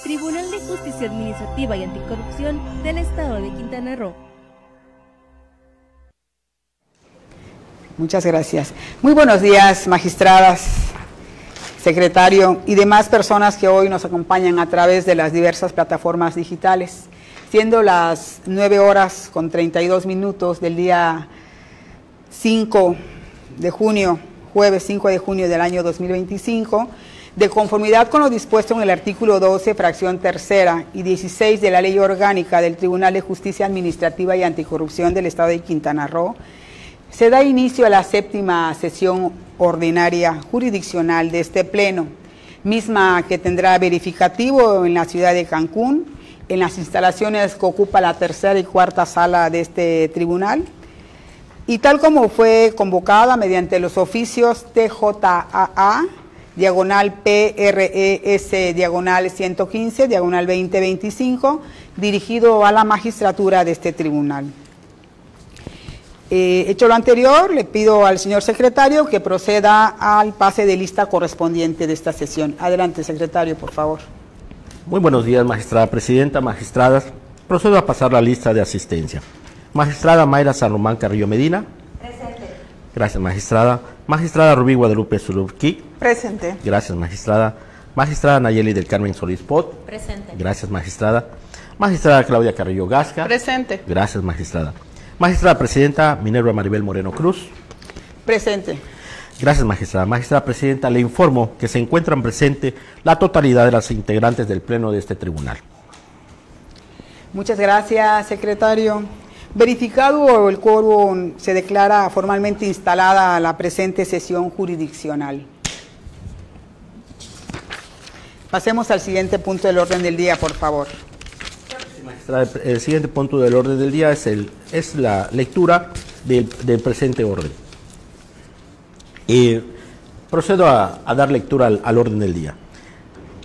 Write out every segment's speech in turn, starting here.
Tribunal de Justicia Administrativa y Anticorrupción del Estado de Quintana Roo. Muchas gracias. Muy buenos días, magistradas, secretario y demás personas que hoy nos acompañan a través de las diversas plataformas digitales. Siendo las 9:32 del día 5 de junio, jueves 5 de junio del año 2025, de conformidad con lo dispuesto en el artículo 12, fracción tercera y 16 de la Ley Orgánica del Tribunal de Justicia Administrativa y Anticorrupción del Estado de Quintana Roo, se da inicio a la séptima sesión ordinaria jurisdiccional de este pleno, misma que tendrá verificativo en la ciudad de Cancún, en las instalaciones que ocupa la tercera y cuarta sala de este tribunal, y tal como fue convocada mediante los oficios TJAA, diagonal PRES, diagonal 115, diagonal 2025, dirigido a la magistratura de este tribunal. Hecho lo anterior, le pido al señor secretario que proceda al pase de lista correspondiente de esta sesión. Adelante, secretario, por favor. Muy buenos días, magistrada presidenta, magistradas. Procedo a pasar la lista de asistencia. Magistrada Mayra San Román Carrillo Medina. Presente. Gracias, magistrada. Magistrada Rubí Guadalupe Zulubki. Presente. Gracias, magistrada. Magistrada Nayeli del Carmen Solís Pot. Presente. Gracias, magistrada. Magistrada Claudia Carrillo Gasca. Presente. Gracias, magistrada. Magistrada presidenta Minerva Maribel Moreno Cruz. Presente. Gracias, magistrada. Magistrada presidenta, le informo que se encuentran presentes la totalidad de las integrantes del pleno de este tribunal. Muchas gracias, secretario. Verificado el quórum, se declara formalmente instalada la presente sesión jurisdiccional. Pasemos al siguiente punto del orden del día, por favor. El siguiente punto del orden del día es la lectura del presente orden. Procedo a dar lectura al orden del día.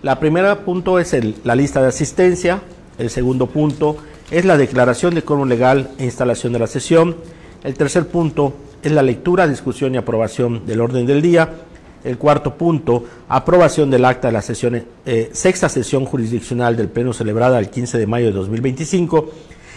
La primera punto es la lista de asistencia. El segundo punto es la declaración de quórum legal e instalación de la sesión. El tercer punto es la lectura, discusión y aprobación del orden del día. El cuarto punto, aprobación del acta de la sesión, sexta sesión jurisdiccional del pleno celebrada el 15 de mayo de 2025.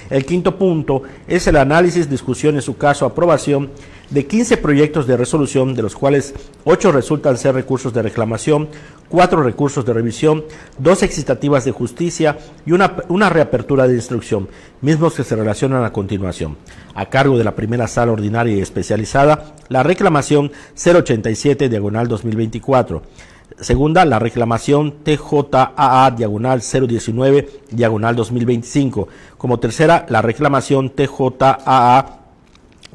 El quinto punto es el análisis, discusión, en su caso aprobación de 15 proyectos de resolución, de los cuales 8 resultan ser recursos de reclamación, 4 recursos de revisión, 2 excitativas de justicia y una reapertura de instrucción, mismos que se relacionan a continuación. A cargo de la primera sala ordinaria y especializada, la reclamación 087, diagonal 2024. Segunda, la reclamación TJAA, diagonal 019, diagonal 2025. Como tercera, la reclamación TJAA,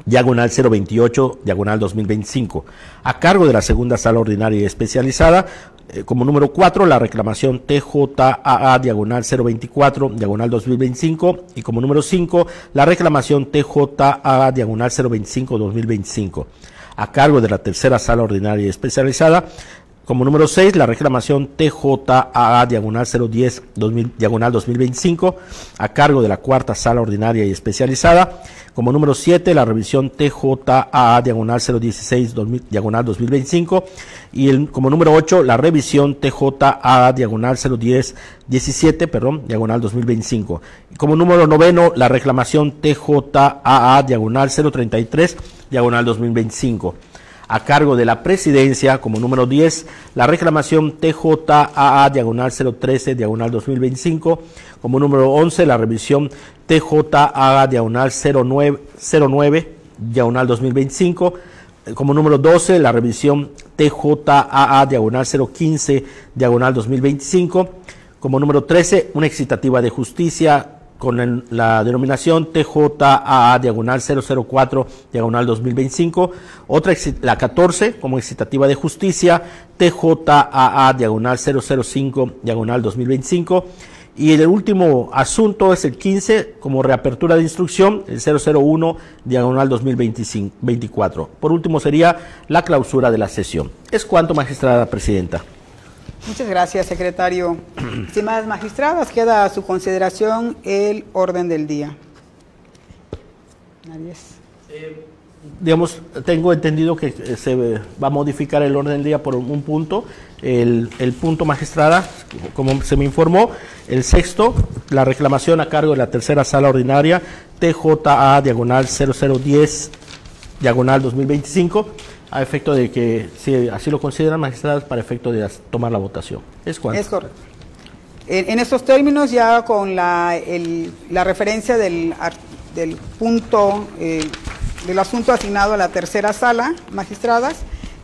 diagonal 028, diagonal 2025. A cargo de la segunda sala ordinaria y especializada, como número 4, la reclamación TJAA, diagonal 024, diagonal 2025. Y como número 5, la reclamación TJAA, diagonal 025, 2025. A cargo de la tercera sala ordinaria y especializada, como número 6, la reclamación TJAA, diagonal 010, diagonal 2025, a cargo de la cuarta sala ordinaria y especializada. Como número 7, la revisión TJAA, diagonal 016, diagonal 2025. Y como número 8, la revisión TJAA, diagonal 010, 17, diagonal 2025. Y como número 9, la reclamación TJAA, diagonal 033, diagonal 2025. A cargo de la presidencia, como número 10, la reclamación TJAA, diagonal 013, diagonal 2025. Como número 11, la revisión TJAA, diagonal 09, diagonal 2025. Como número 12, la revisión TJAA, diagonal 015, diagonal 2025. Como número 13, una excitativa de justicia con la denominación TJAA, diagonal 004, diagonal 2025. Otra, la 14, como excitativa de justicia, TJAA, diagonal 005, diagonal 2025. Y el último asunto es el 15, como reapertura de instrucción, el 001, diagonal 2024. Por último sería la clausura de la sesión. Es cuanto, magistrada presidenta. Muchas gracias, secretario. Estimadas magistradas, queda a su consideración el orden del día. Digamos, tengo entendido que se va a modificar el orden del día por un punto. El punto, magistrada, como se me informó, el sexto, la reclamación a cargo de la tercera sala ordinaria TJA diagonal 0010 diagonal 2025, a efecto de que, si así lo consideran, magistradas, para efecto de tomar la votación. ¿Es cuánto? Es correcto. En estos términos, ya con la referencia del punto del asunto asignado a la tercera sala, magistradas,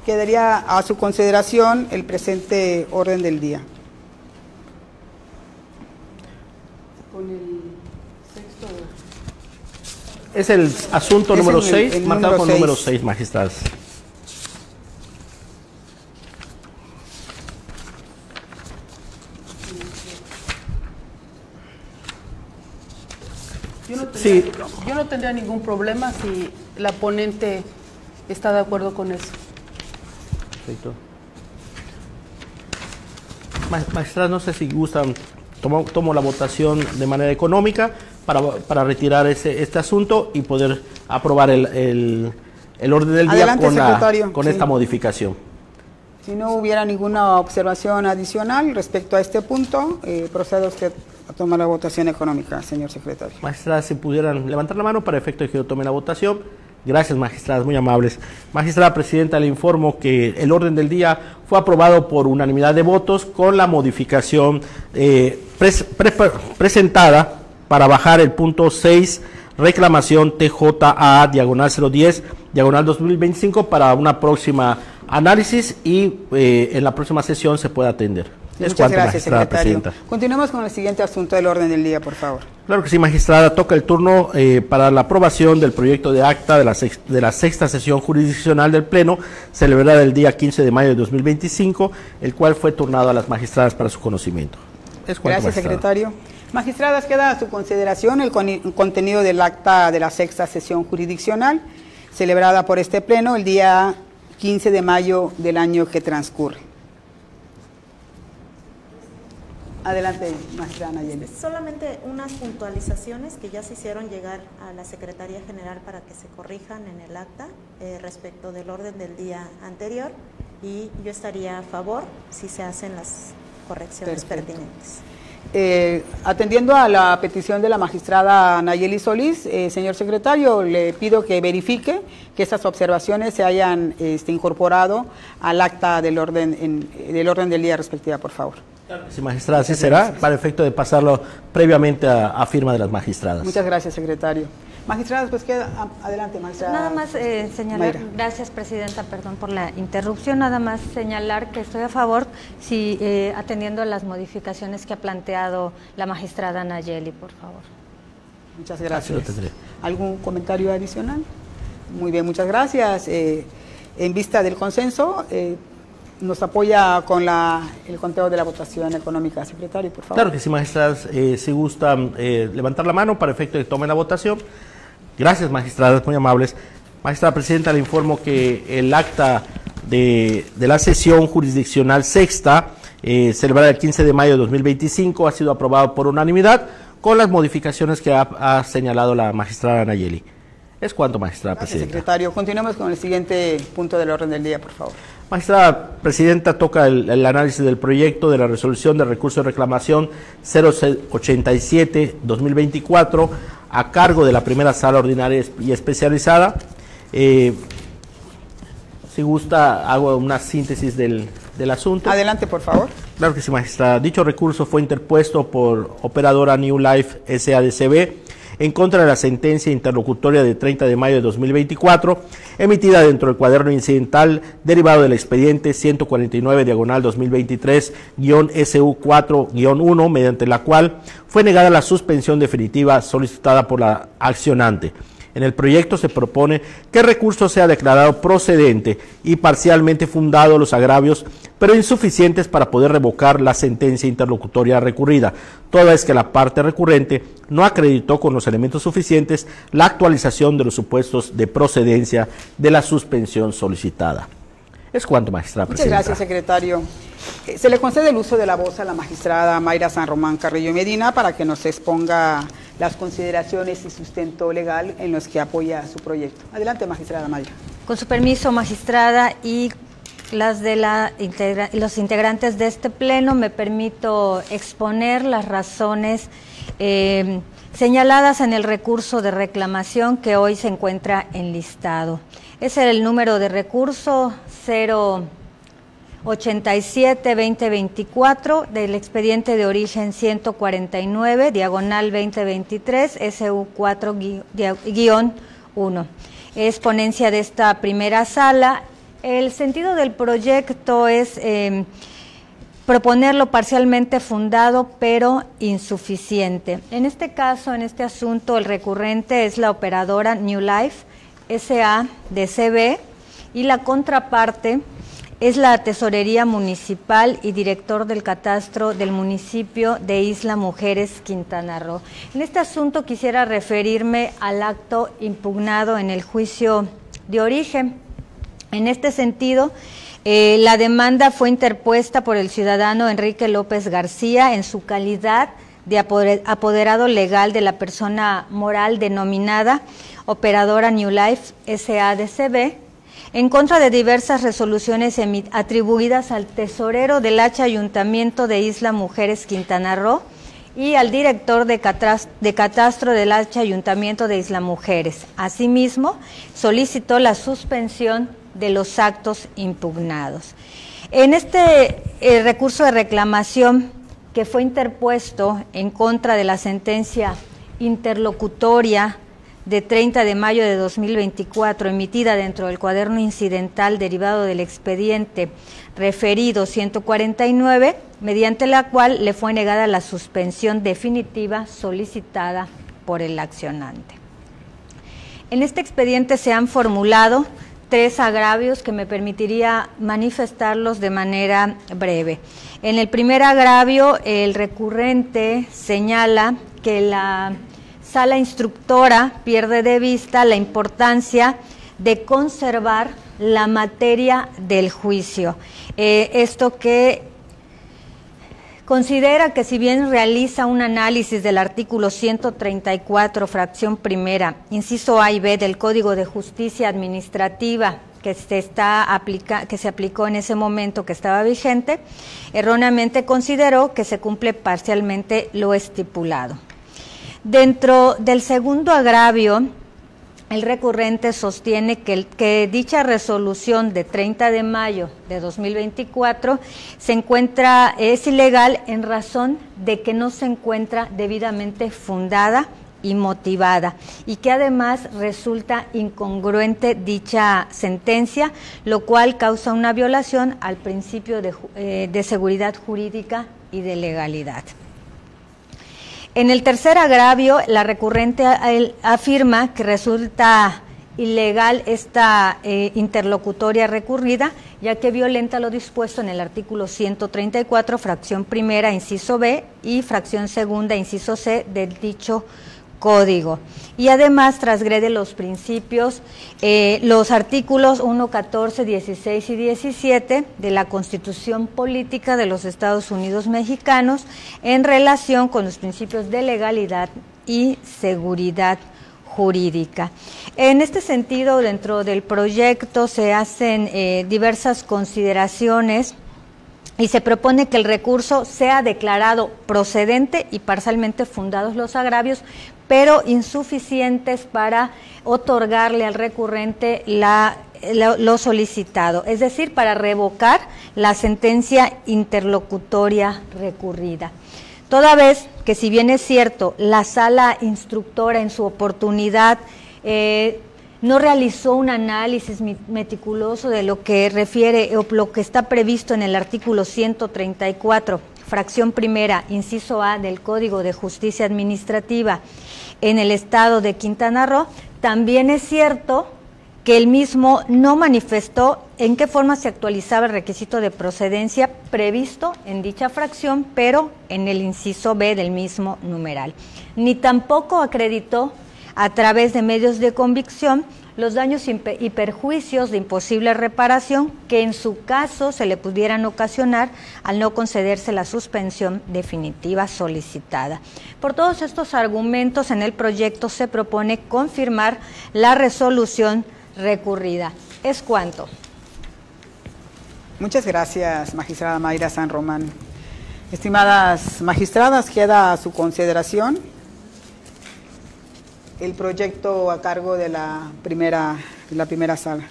quedaría a su consideración el presente orden del día. Con el sexto. Es el asunto Es número el 6, marcado con número número 6, 6, magistradas. Yo no tendría ningún problema si la ponente está de acuerdo con eso. Perfecto. Magistradas, no sé si gustan, tomo la votación de manera económica para retirar este asunto y poder aprobar el orden del día. Adelante, con esta modificación. Si no hubiera ninguna observación adicional respecto a este punto, proceda usted a tomar la votación económica, señor secretario. Magistradas, si pudieran levantar la mano para efecto de que yo tome la votación. Gracias, magistradas, muy amables. Magistrada presidenta, le informo que el orden del día fue aprobado por unanimidad de votos con la modificación presentada para bajar el punto 6, reclamación TJA diagonal 010 diagonal 2025 para una próxima análisis y en la próxima sesión se pueda atender. Muchas gracias, secretario. Continuemos con el siguiente asunto del orden del día, por favor. Claro que sí, magistrada. Toca el turno para la aprobación del proyecto de acta de la sexta sesión jurisdiccional del Pleno, celebrada el día 15 de mayo de 2025, el cual fue turnado a las magistradas para su conocimiento. Gracias, secretario. Magistradas, queda a su consideración el contenido del acta de la sexta sesión jurisdiccional, celebrada por este Pleno el día 15 de mayo del año que transcurre. Adelante, maestra Nayeli. Solamente unas puntualizaciones que ya se hicieron llegar a la Secretaría General para que se corrijan en el acta respecto del orden del día anterior, y yo estaría a favor si se hacen las correcciones pertinentes. Atendiendo a la petición de la magistrada Nayeli Solís, señor secretario, le pido que verifique que estas observaciones se hayan incorporado al acta del orden del día respectiva, por favor. Sí, magistrada, así será, para efecto de pasarlo previamente a firma de las magistradas. Muchas gracias, secretario. Magistradas, pues queda adelante, magistrada. Nada más señalar, Mayra. Gracias, presidenta, perdón por la interrupción, nada más señalar que estoy a favor, si atendiendo a las modificaciones que ha planteado la magistrada Nayeli, por favor. Muchas gracias. Así lo tendré. ¿Algún comentario adicional? Muy bien, muchas gracias. En vista del consenso, nos apoya con el conteo de la votación económica, secretario, por favor. Claro que sí, magistradas, si gustan levantar la mano para efecto de que tomen la votación. Gracias, magistradas, muy amables. Magistrada presidenta, le informo que el acta de la sesión jurisdiccional sexta, celebrada el 15 de mayo de 2025, ha sido aprobado por unanimidad con las modificaciones que ha señalado la magistrada Nayeli. Es cuanto, magistrada presidenta. Secretario, continuemos con el siguiente punto del orden del día, por favor. Magistrada presidenta, toca el análisis del proyecto de la resolución de recurso de reclamación 087-2024 a cargo de la primera sala ordinaria y especializada. Si gusta, hago una síntesis del asunto. Adelante, por favor. Claro que sí, magistrada. Dicho recurso fue interpuesto por operadora New Life SADCB en contra de la sentencia interlocutoria de 30 de mayo de 2024, emitida dentro del cuaderno incidental derivado del expediente 149-2023-SU4-1, mediante la cual fue negada la suspensión definitiva solicitada por la accionante. En el proyecto se propone que el recurso sea declarado procedente y parcialmente fundado los agravios, pero insuficientes para poder revocar la sentencia interlocutoria recurrida, toda vez que la parte recurrente no acreditó con los elementos suficientes la actualización de los supuestos de procedencia de la suspensión solicitada. Es cuanto, magistrada presidenta. Muchas gracias, secretario. Se le concede el uso de la voz a la magistrada Mayra San Román Carrillo Medina para que nos exponga las consideraciones y sustento legal en los que apoya su proyecto. Adelante, magistrada Mayra. Con su permiso, magistrada, y las de los integrantes de este pleno, me permito exponer las razones señaladas en el recurso de reclamación que hoy se encuentra enlistado. Es el número de recurso 087-2024 del expediente de origen 149, diagonal 2023, SU4-1. Es ponencia de esta primera sala. El sentido del proyecto es proponerlo parcialmente fundado, pero insuficiente. En este caso, en este asunto, el recurrente es la operadora New Life S.A.D.C.B. y la contraparte es la Tesorería Municipal y director del catastro del municipio de Isla Mujeres, Quintana Roo. En este asunto quisiera referirme al acto impugnado en el juicio de origen. En este sentido, la demanda fue interpuesta por el ciudadano Enrique López García en su calidad de apoderado legal de la persona moral denominada Operadora New Life S.A.D.C.B. en contra de diversas resoluciones atribuidas al tesorero del H Ayuntamiento de Isla Mujeres, Quintana Roo, y al director de catastro del H Ayuntamiento de Isla Mujeres. Asimismo, solicitó la suspensión de los actos impugnados. En este recurso de reclamación que fue interpuesto en contra de la sentencia interlocutoria de 30 de mayo de 2024, emitida dentro del cuaderno incidental derivado del expediente referido 149, mediante la cual le fue negada la suspensión definitiva solicitada por el accionante. En este expediente se han formulado 3 agravios que me permitiría manifestarlos de manera breve. En el primer agravio, el recurrente señala que la Sala Instructora pierde de vista la importancia de conservar la materia del juicio. Esto que considera que si bien realiza un análisis del artículo 134, fracción primera, inciso A y B del Código de Justicia Administrativa que se aplicó en ese momento que estaba vigente, erróneamente consideró que se cumple parcialmente lo estipulado. Dentro del segundo agravio, el recurrente sostiene que dicha resolución de 30 de mayo de 2024 es ilegal en razón de que no se encuentra debidamente fundada y motivada, y que además resulta incongruente dicha sentencia, lo cual causa una violación al principio de seguridad jurídica y de legalidad. En el tercer agravio, la recurrente afirma que resulta ilegal esta interlocutoria recurrida, ya que violenta lo dispuesto en el artículo 134, fracción primera, inciso B, y fracción segunda, inciso C, del dicho código. Y además transgrede los principios, los artículos 1, 14, 16 y 17 de la Constitución Política de los Estados Unidos Mexicanos en relación con los principios de legalidad y seguridad jurídica. En este sentido, dentro del proyecto se hacen diversas consideraciones y se propone que el recurso sea declarado procedente y parcialmente fundados los agravios, pero insuficientes para otorgarle al recurrente lo solicitado, es decir, para revocar la sentencia interlocutoria recurrida. Toda vez que, si bien es cierto, la sala instructora en su oportunidad no realizó un análisis meticuloso de lo que refiere o lo que está previsto en el artículo 134, fracción primera, inciso A del Código de Justicia Administrativa en el estado de Quintana Roo, también es cierto que el mismo no manifestó en qué forma se actualizaba el requisito de procedencia previsto en dicha fracción, pero en el inciso B del mismo numeral. Ni tampoco acreditó a través de medios de convicción los daños y perjuicios de imposible reparación que en su caso se le pudieran ocasionar al no concederse la suspensión definitiva solicitada. Por todos estos argumentos, en el proyecto se propone confirmar la resolución recurrida. Es cuanto. Muchas gracias, magistrada Mayra San Román. Estimadas magistradas, queda a su consideración el proyecto a cargo de la primera sala.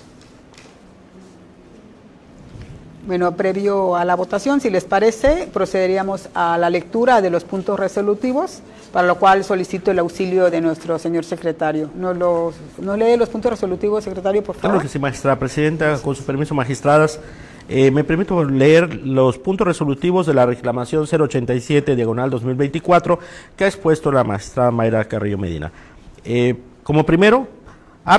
Bueno, previo a la votación, si les parece, procederíamos a la lectura de los puntos resolutivos, para lo cual solicito el auxilio de nuestro señor secretario. ¿Nos lee los puntos resolutivos, secretario, por favor? Claro que sí, magistrada presidenta. Con su permiso, magistradas, me permito leer los puntos resolutivos de la reclamación 087/2024 que ha expuesto la magistrada Mayra Carrillo Medina. Como primero, ha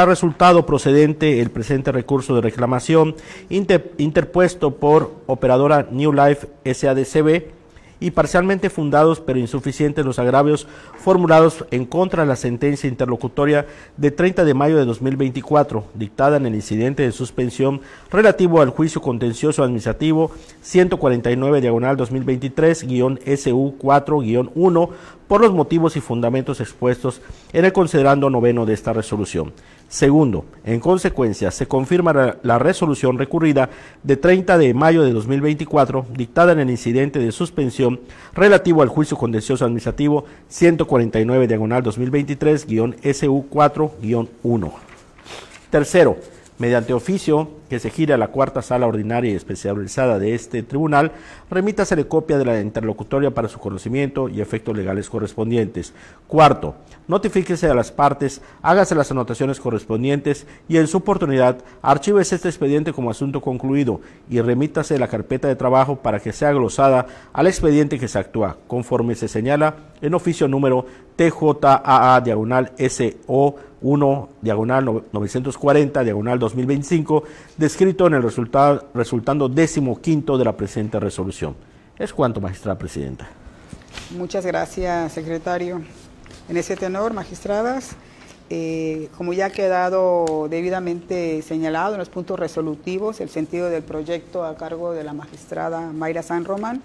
resultado procedente el presente recurso de reclamación interpuesto por operadora New Life SADCB y parcialmente fundados pero insuficientes los agravios formulados en contra de la sentencia interlocutoria de 30 de mayo de 2024, dictada en el incidente de suspensión relativo al juicio contencioso administrativo 149-2023-SU4-1 por los motivos y fundamentos expuestos en el considerando noveno de esta resolución. Segundo, en consecuencia, se confirma la resolución recurrida de 30 de mayo de 2024, dictada en el incidente de suspensión relativo al juicio contencioso administrativo 149-2023-SU4-1. Tercero, mediante oficio que se gira a la cuarta sala ordinaria y especializada de este tribunal, remítasele copia de la interlocutoria para su conocimiento y efectos legales correspondientes. Cuarto, notifíquese a las partes, hágase las anotaciones correspondientes y en su oportunidad archívese este expediente como asunto concluido y remítase la carpeta de trabajo para que sea glosada al expediente que se actúa, conforme se señala en oficio número TJAA-SO1-940-2025, descrito en el resultando 15º de la presente resolución. Es cuanto, magistrada presidenta. Muchas gracias, secretario. En ese tenor, magistradas, como ya ha quedado debidamente señalado en los puntos resolutivos, el sentido del proyecto a cargo de la magistrada Mayra San Román,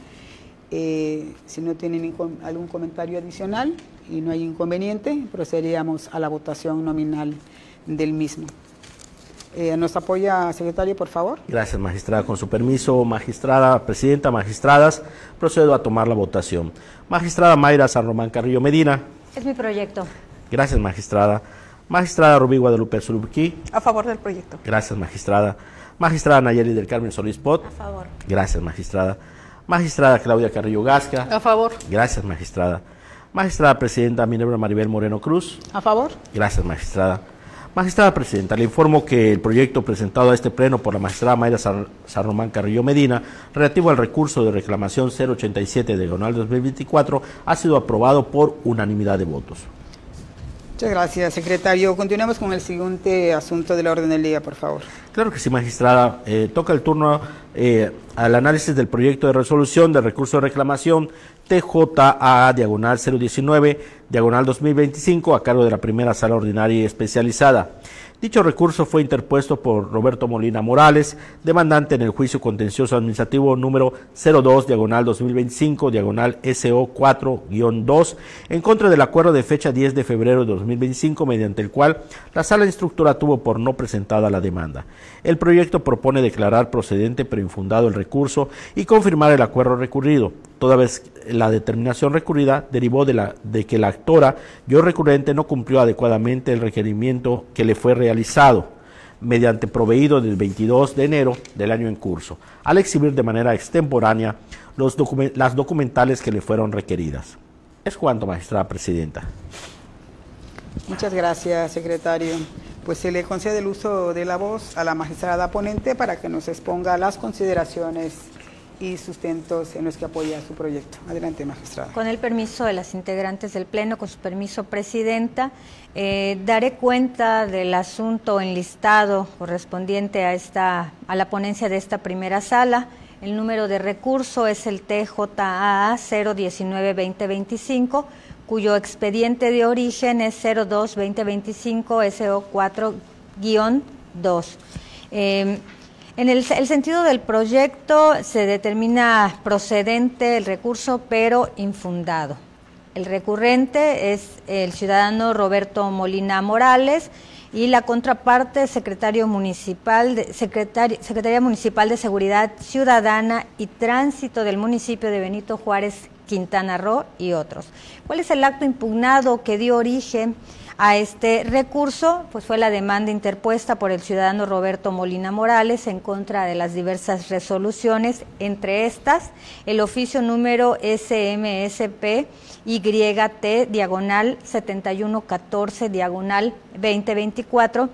si no tienen algún comentario adicional y no hay inconveniente, procederíamos a la votación nominal del mismo. ¿Nos apoya, secretario, por favor? Gracias, magistrada. Con su permiso, magistrada presidenta, magistradas, procedo a tomar la votación. Magistrada Mayra San Román Carrillo Medina. Es mi proyecto. Gracias, magistrada. Magistrada Rubí Guadalupe Azurubquí. A favor del proyecto. Gracias, magistrada. Magistrada Nayeli del Carmen Solís Pot. A favor. Gracias, magistrada. Magistrada Claudia Carrillo Gasca. A favor. Gracias, magistrada. Magistrada presidenta Minerva Maribel Moreno Cruz. A favor. Gracias, magistrada. Magistrada presidenta, le informo que el proyecto presentado a este pleno por la magistrada Mayra San Román Carrillo Medina, relativo al recurso de reclamación 087/2024, ha sido aprobado por unanimidad de votos. Muchas gracias, secretario. Continuamos con el siguiente asunto del orden del día, por favor. Claro que sí, magistrada. Toca el turno al análisis del proyecto de resolución del recurso de reclamación TJAA-019-2025 a cargo de la primera sala ordinaria y especializada. Dicho recurso fue interpuesto por Roberto Molina Morales, demandante en el juicio contencioso administrativo número 02-2025-SO4-2, en contra del acuerdo de fecha 10 de febrero de 2025, mediante el cual la sala instructora tuvo por no presentada la demanda. El proyecto propone declarar procedente pero infundado el recurso y confirmar el acuerdo recurrido, toda vez la determinación recurrida derivó de que la actora yo recurrente no cumplió adecuadamente el requerimiento que le fue realizado mediante proveído del 22 de enero del año en curso, al exhibir de manera extemporánea las documentales que le fueron requeridas. Es cuanto, magistrada presidenta. Muchas gracias, secretario. Pues se le concede el uso de la voz a la magistrada ponente para que nos exponga las consideraciones y sustentos en los que apoya su proyecto. Adelante, magistrada. Con el permiso de las integrantes del Pleno, con su permiso, presidenta, daré cuenta del asunto enlistado correspondiente a la ponencia de esta primera sala. El número de recurso es el TJAA 019-2025, cuyo expediente de origen es 02-2025-SO4-2. En el sentido del proyecto se determina procedente el recurso, pero infundado. El recurrente es el ciudadano Roberto Molina Morales y la contraparte Secretaría Municipal de Seguridad Ciudadana y Tránsito del municipio de Benito Juárez, Quintana Roo y otros. ¿Cuál es el acto impugnado que dio origen a este recurso? Pues fue la demanda interpuesta por el ciudadano Roberto Molina Morales en contra de las diversas resoluciones, entre estas el oficio número SMSP YT/7114/2024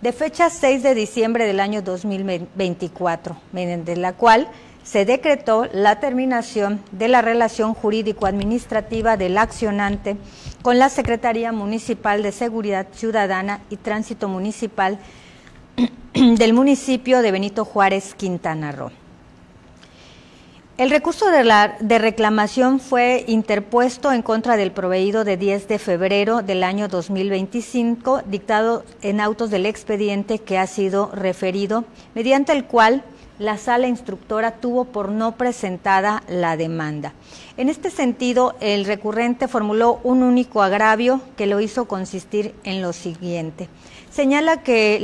de fecha 6 de diciembre del año 2024, mediante la cual se decretó la terminación de la relación jurídico-administrativa del accionante con la Secretaría Municipal de Seguridad Ciudadana y Tránsito Municipal del municipio de Benito Juárez, Quintana Roo. El recurso de reclamación fue interpuesto en contra del proveído de 10 de febrero del año 2025, dictado en autos del expediente que ha sido referido, mediante el cual la sala instructora tuvo por no presentada la demanda. En este sentido, el recurrente formuló un único agravio que lo hizo consistir en lo siguiente. Señala que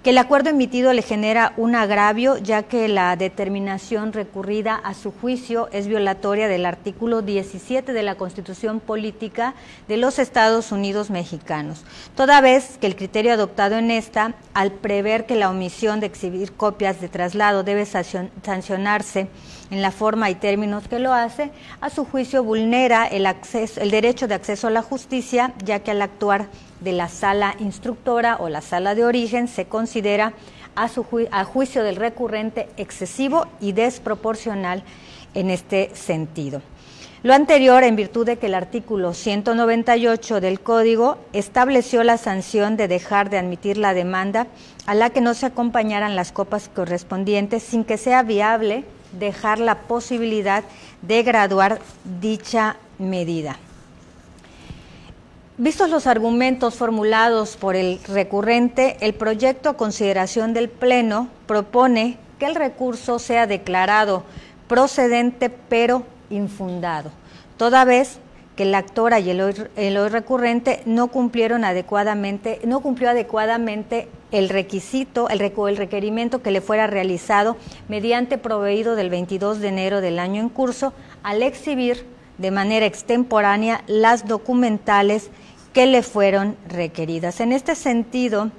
el acuerdo emitido le genera un agravio, ya que la determinación recurrida a su juicio es violatoria del artículo 17 de la Constitución Política de los Estados Unidos Mexicanos, toda vez que el criterio adoptado en esta, al prever que la omisión de exhibir copias de traslado debe sancionarse en la forma y términos que lo hace, a su juicio vulnera el derecho de acceso a la justicia, ya que al actuar de la sala instructora o la sala de origen se considera a juicio del recurrente excesivo y desproporcional en este sentido. Lo anterior en virtud de que el artículo 198 del Código estableció la sanción de dejar de admitir la demanda a la que no se acompañaran las copias correspondientes sin que sea viable dejar la posibilidad de graduar dicha medida. Vistos los argumentos formulados por el recurrente, el proyecto a consideración del Pleno propone que el recurso sea declarado procedente pero infundado, toda vez que la actora y el hoy recurrente no cumplió adecuadamente el requerimiento que le fuera realizado mediante proveído del 22 de enero del año en curso, al exhibir de manera extemporánea las documentales que le fueron requeridas. En este sentido,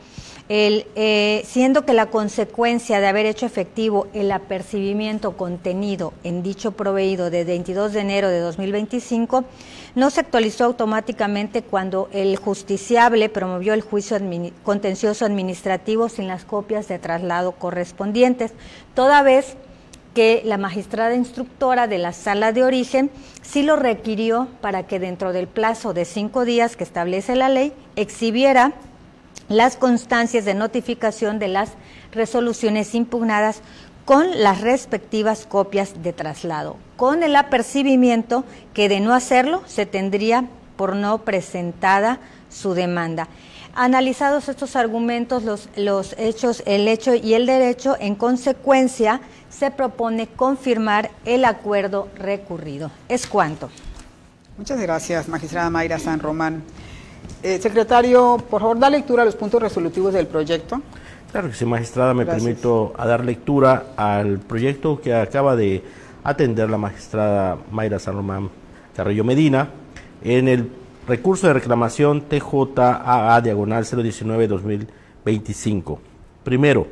siendo que la consecuencia de haber hecho efectivo el apercibimiento contenido en dicho proveído de 22 de enero de 2025, no se actualizó automáticamente cuando el justiciable promovió el juicio contencioso administrativo sin las copias de traslado correspondientes, toda vez que la magistrada instructora de la sala de origen sí lo requirió para que dentro del plazo de 5 días que establece la ley exhibiera las constancias de notificación de las resoluciones impugnadas con las respectivas copias de traslado, con el apercibimiento que de no hacerlo se tendría por no presentada su demanda. Analizados estos argumentos, los hechos, el hecho y el derecho, en consecuencia, se propone confirmar el acuerdo recurrido. Es cuanto. Muchas gracias, magistrada Mayra San Román. Secretario, por favor, da lectura a los puntos resolutivos del proyecto. Claro que sí, magistrada, me permito a dar lectura al proyecto que acaba de atender la magistrada Mayra San Román Carrillo Medina en el recurso de reclamación TJAA/019-2025. Primero,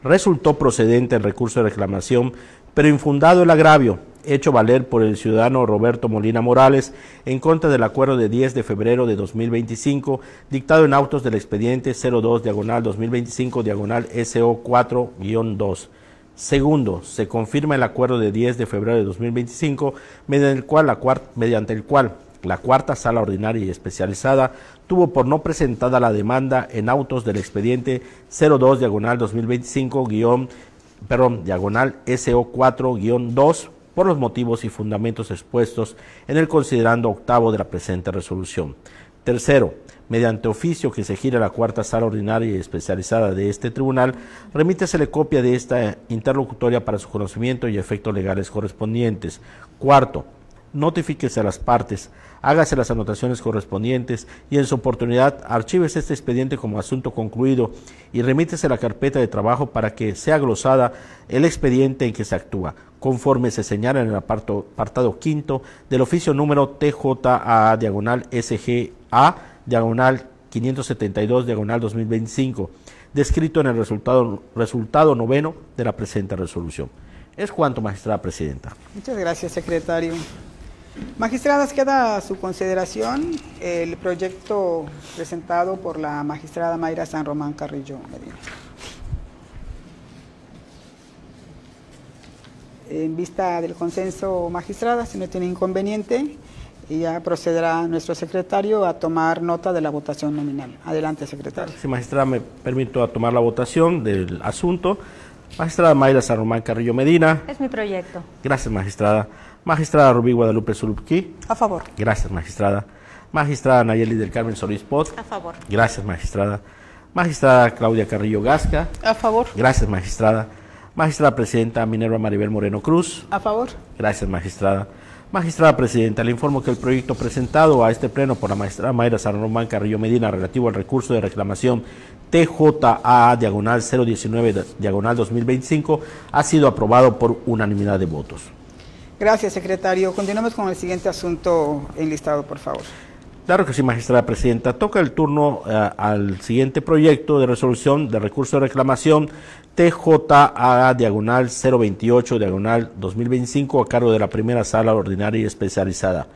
resultó procedente el recurso de reclamación, pero infundado el agravio hecho valer por el ciudadano Roberto Molina Morales en contra del acuerdo de 10 de febrero de 2025, dictado en autos del expediente 02/2025/SO4-2. Segundo, se confirma el acuerdo de 10 de febrero de 2025, mediante el cual la cuarta sala ordinaria y especializada tuvo por no presentada la demanda en autos del expediente 02/2025/SO4-2 por los motivos y fundamentos expuestos en el considerando octavo de la presente resolución. Tercero, mediante oficio que se gira a la cuarta sala ordinaria y especializada de este tribunal, remítesele copia de esta interlocutoria para su conocimiento y efectos legales correspondientes. Cuarto, notifíquese a las partes, hágase las anotaciones correspondientes y en su oportunidad archívese este expediente como asunto concluido y remítese la carpeta de trabajo para que sea glosada el expediente en que se actúa, conforme se señala en el apartado quinto del oficio número TJA/SGA/572/2025, descrito en el resultado noveno de la presente resolución. Es cuanto, magistrada presidenta. Muchas gracias, secretario. Magistradas, queda a su consideración el proyecto presentado por la magistrada Mayra San Román Carrillo Medina. En vista del consenso, magistrada, si no tiene inconveniente, ya procederá nuestro secretario a tomar nota de la votación nominal. Adelante, secretario. Sí, magistrada, me permito tomar la votación del asunto. Magistrada Mayra San Román Carrillo Medina. Es mi proyecto. Gracias, magistrada. Magistrada Rubí Guadalupe Zulupqui. A favor. Gracias, magistrada. Magistrada Nayeli del Carmen Solís Pot. A favor. Gracias, magistrada. Magistrada Claudia Carrillo Gasca. A favor. Gracias, magistrada. Magistrada Presidenta Minerva Maribel Moreno Cruz. A favor. Gracias, magistrada. Magistrada Presidenta, le informo que el proyecto presentado a este pleno por la magistrada Mayra San Román Carrillo Medina relativo al recurso de reclamación TJA/019/2025 ha sido aprobado por unanimidad de votos. Gracias, secretario. Continuamos con el siguiente asunto enlistado, por favor. Claro que sí, magistrada presidenta. Toca el turno al siguiente proyecto de resolución de recurso de reclamación TJA/028/2025 a cargo de la primera sala ordinaria y especializada.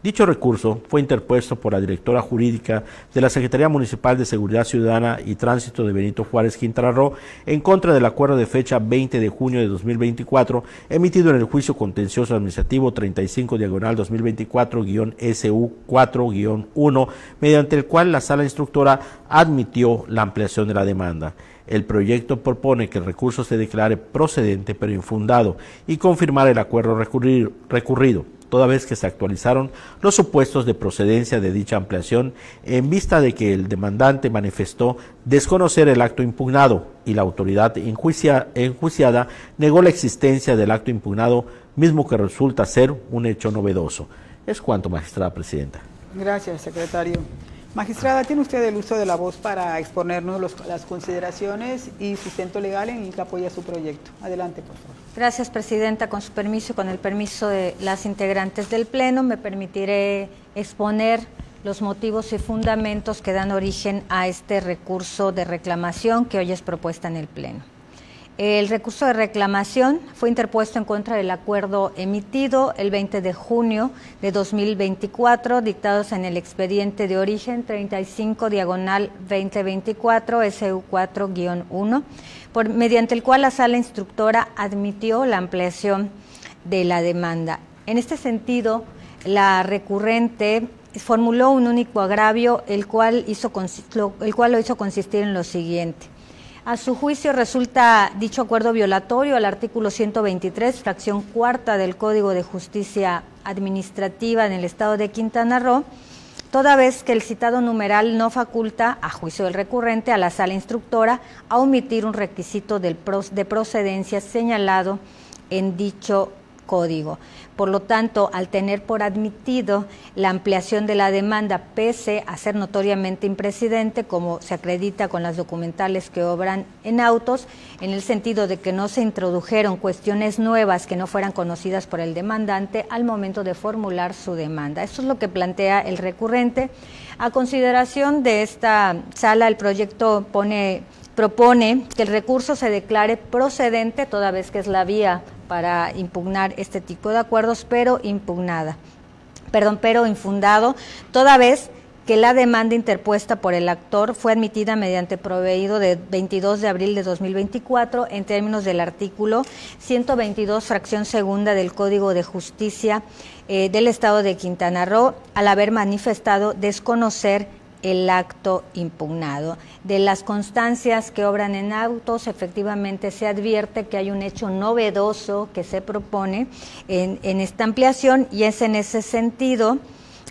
Dicho recurso fue interpuesto por la directora jurídica de la Secretaría Municipal de Seguridad Ciudadana y Tránsito de Benito Juárez, Quintana Roo, en contra del acuerdo de fecha 20 de junio de 2024, emitido en el juicio contencioso administrativo 35/2024-SU4-1, mediante el cual la sala instructora admitió la ampliación de la demanda. El proyecto propone que el recurso se declare procedente pero infundado y confirmar el acuerdo recurrido, toda vez que se actualizaron los supuestos de procedencia de dicha ampliación en vista de que el demandante manifestó desconocer el acto impugnado y la autoridad enjuiciada negó la existencia del acto impugnado, mismo que resulta ser un hecho novedoso. Es cuanto, magistrada presidenta. Gracias, secretario. Magistrada, ¿tiene usted el uso de la voz para exponernos las consideraciones y sustento legal en el que apoya su proyecto? Adelante, por favor. Gracias, presidenta. Con su permiso y con el permiso de las integrantes del Pleno, me permitiré exponer los motivos y fundamentos que dan origen a este recurso de reclamación que hoy es propuesta en el Pleno. El recurso de reclamación fue interpuesto en contra del acuerdo emitido el 20 de junio de 2024, dictados en el expediente de origen 35/2024 SU4-1, mediante el cual la sala instructora admitió la ampliación de la demanda. En este sentido, la recurrente formuló un único agravio, el cual lo hizo consistir en lo siguiente. A su juicio resulta dicho acuerdo violatorio al artículo 123, fracción cuarta del Código de Justicia Administrativa en el Estado de Quintana Roo, toda vez que el citado numeral no faculta, a juicio del recurrente, a la sala instructora a omitir un requisito de procedencia señalado en dicho código. Por lo tanto, al tener por admitido la ampliación de la demanda, pese a ser notoriamente improcedente, como se acredita con las documentales que obran en autos, en el sentido de que no se introdujeron cuestiones nuevas que no fueran conocidas por el demandante al momento de formular su demanda. Esto es lo que plantea el recurrente. A consideración de esta sala, el proyecto propone que el recurso se declare procedente, toda vez que es la vía para impugnar este tipo de acuerdos, pero infundado, toda vez que la demanda interpuesta por el actor fue admitida mediante proveído de 22 de abril de 2024 en términos del artículo 122, fracción segunda del Código de Justicia del Estado de Quintana Roo, al haber manifestado desconocer el acto impugnado. De las constancias que obran en autos, efectivamente se advierte que hay un hecho novedoso que se propone en esta ampliación, y es en ese sentido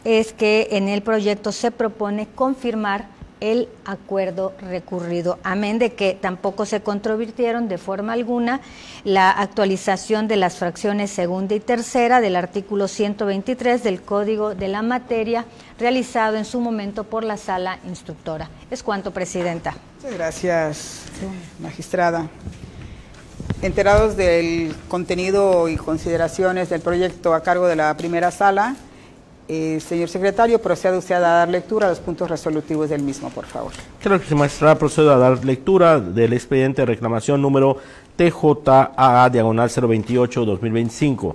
es que en el proyecto se propone confirmar el acuerdo recurrido, amén de que tampoco se controvirtieron de forma alguna la actualización de las fracciones segunda y tercera del artículo 123 del Código de la Materia, realizado en su momento por la Sala Instructora. Es cuanto, Presidenta. Muchas gracias, magistrada. Enterados del contenido y consideraciones del proyecto a cargo de la primera sala, señor secretario, proceda usted a dar lectura a los puntos resolutivos del mismo, por favor. Creo que, magistrada, procedo a dar lectura del expediente de reclamación número TJAA/028-2025.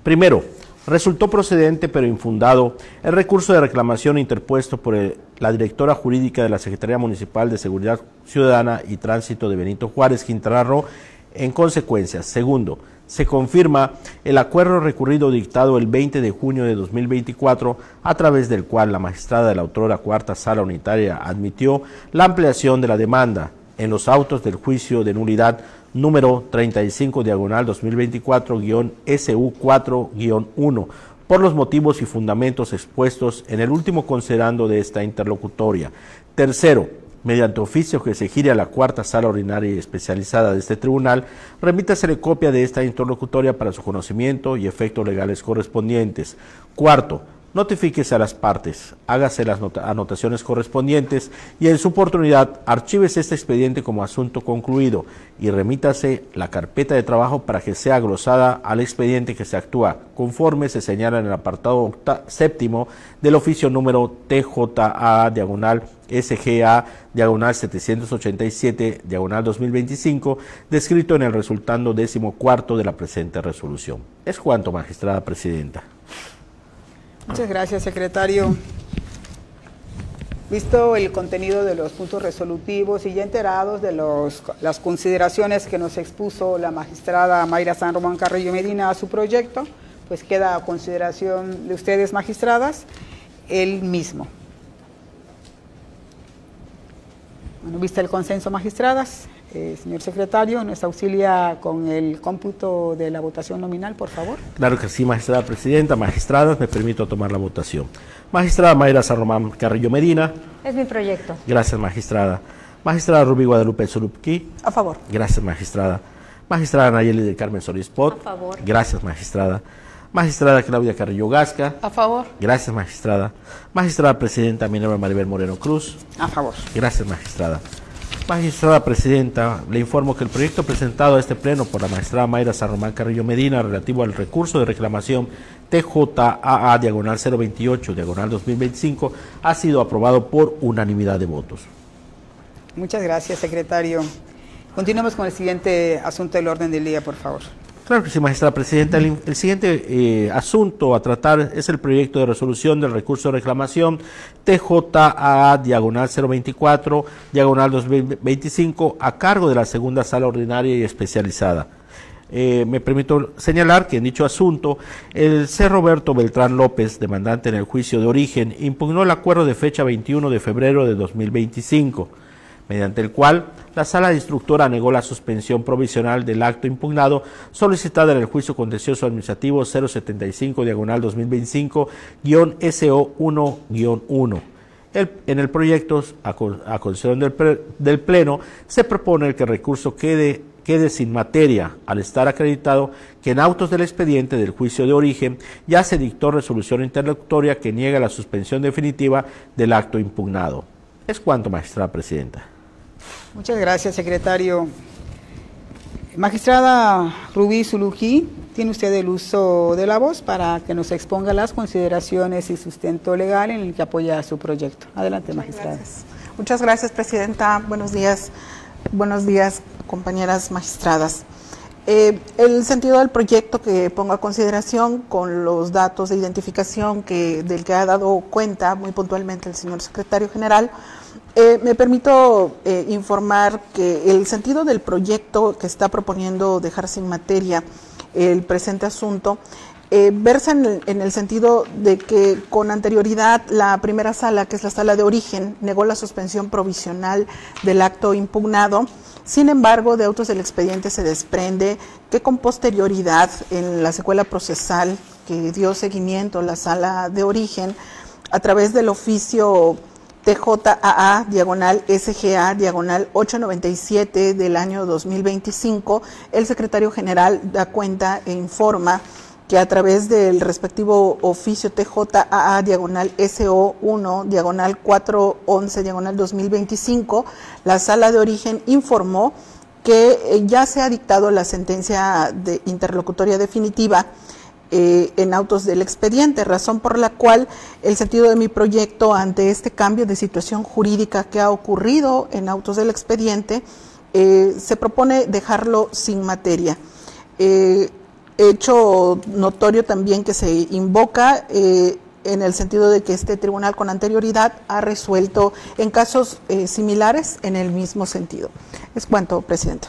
Primero, resultó procedente pero infundado el recurso de reclamación interpuesto por la directora jurídica de la Secretaría Municipal de Seguridad Ciudadana y Tránsito de Benito Juárez, Quintana Roo. En consecuencia, segundo, se confirma el acuerdo recurrido dictado el 20 de junio de 2024, a través del cual la magistrada de la autora Cuarta Sala Unitaria admitió la ampliación de la demanda en los autos del juicio de nulidad número 35/2024-SU4-1 por los motivos y fundamentos expuestos en el último considerando de esta interlocutoria. Tercero, mediante oficio que se gire a la Cuarta Sala Ordinaria y Especializada de este tribunal, remítasele copia de esta interlocutoria para su conocimiento y efectos legales correspondientes. Cuarto, notifíquese a las partes, hágase las anotaciones correspondientes y en su oportunidad archívese este expediente como asunto concluido y remítase la carpeta de trabajo para que sea glosada al expediente que se actúa, conforme se señala en el apartado séptimo del oficio número TJA/SGA/787/2025, descrito en el resultando 14º de la presente resolución. Es cuanto, magistrada presidenta. Muchas gracias, secretario. Visto el contenido de los puntos resolutivos y ya enterados de las consideraciones que nos expuso la magistrada Mayra San Román Carrillo Medina a su proyecto, pues queda a consideración de ustedes, magistradas, el mismo. Bueno, vista el consenso, magistradas, señor secretario, ¿nos auxilia con el cómputo de la votación nominal, por favor? Claro que sí, magistrada presidenta. Magistradas, me permito tomar la votación. Magistrada Mayra San Román Carrillo Medina. Es mi proyecto. Gracias, magistrada. Magistrada Rubí Guadalupe Zulupqui. A favor. Gracias, magistrada. Magistrada Nayeli del Carmen Solis Pot. A favor. Gracias, magistrada. Magistrada Claudia Carrillo Gasca. A favor. Gracias, magistrada. Magistrada presidenta Minerva Maribel Moreno Cruz. A favor. Gracias, magistrada. Magistrada presidenta, le informo que el proyecto presentado a este pleno por la magistrada Mayra San Román Carrillo Medina relativo al recurso de reclamación TJAA/028/2025 ha sido aprobado por unanimidad de votos. Muchas gracias, secretario. Continuamos con el siguiente asunto del orden del día, por favor. Claro que sí, magistrada presidenta. El siguiente asunto a tratar es el proyecto de resolución del recurso de reclamación TJA/024/2025 a cargo de la segunda sala ordinaria y especializada. Me permito señalar que en dicho asunto el C. Roberto Beltrán López, demandante en el juicio de origen, impugnó el acuerdo de fecha 21 de febrero de 2025, mediante el cual la sala instructora negó la suspensión provisional del acto impugnado solicitada en el juicio contencioso administrativo 075/2025-SO1-1. En el proyecto, a consideración del Pleno, se propone que el recurso quede sin materia, al estar acreditado que en autos del expediente del juicio de origen ya se dictó resolución interlocutoria que niega la suspensión definitiva del acto impugnado. Es cuanto, magistrada presidenta. Muchas gracias, secretario. Magistrada Rubí Zulupqui, tiene usted el uso de la voz para que nos exponga las consideraciones y sustento legal en el que apoya su proyecto. Adelante, magistrada. Muchas gracias, presidenta. Buenos días, compañeras magistradas. El sentido del proyecto que pongo a consideración, con los datos de identificación del que ha dado cuenta muy puntualmente el señor secretario general, me permito informar que el sentido del proyecto que está proponiendo dejar sin materia el presente asunto versa en el sentido de que con anterioridad la primera sala, que es la sala de origen, negó la suspensión provisional del acto impugnado. Sin embargo, de autos del expediente se desprende que con posterioridad en la secuela procesal que dio seguimiento a la sala de origen, a través del oficio TJAA/SGA/897 del año 2025, el secretario general da cuenta e informa que a través del respectivo oficio TJAA/SO1/411/2025, la sala de origen informó que ya se ha dictado la sentencia de interlocutoria definitiva en autos del expediente, razón por la cual el sentido de mi proyecto ante este cambio de situación jurídica que ha ocurrido en autos del expediente, se propone dejarlo sin materia. Hecho notorio también que se invoca en el sentido de que este tribunal con anterioridad ha resuelto en casos similares en el mismo sentido. Es cuanto, Presidenta.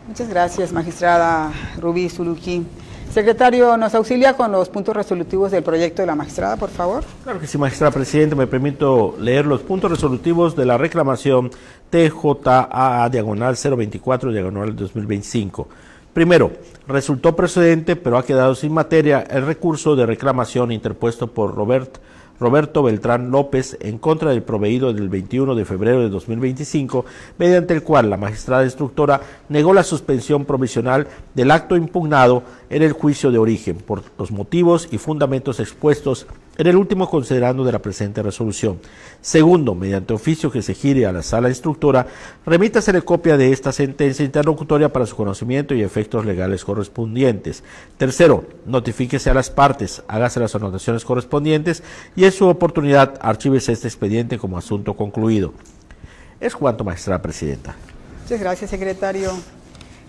Muchas gracias, magistrada Rubí Zuluquí. Secretario, ¿nos auxilia con los puntos resolutivos del proyecto de la magistrada, por favor? Claro que sí, magistrada presidenta. Me permito leer los puntos resolutivos de la reclamación TJAA/024/2025. Primero, resultó procedente, pero ha quedado sin materia, el recurso de reclamación interpuesto por Roberto Beltrán López en contra del proveído del 21 de febrero de 2025, mediante el cual la magistrada instructora negó la suspensión provisional del acto impugnado en el juicio de origen, por los motivos y fundamentos expuestos en el último considerando de la presente resolución. Segundo, mediante oficio que se gire a la sala instructora, remítasele copia de esta sentencia interlocutoria para su conocimiento y efectos legales correspondientes. Tercero, notifíquese a las partes, hágase las anotaciones correspondientes y en su oportunidad archívese este expediente como asunto concluido. Es cuanto, magistrada presidenta. Muchas gracias, secretario.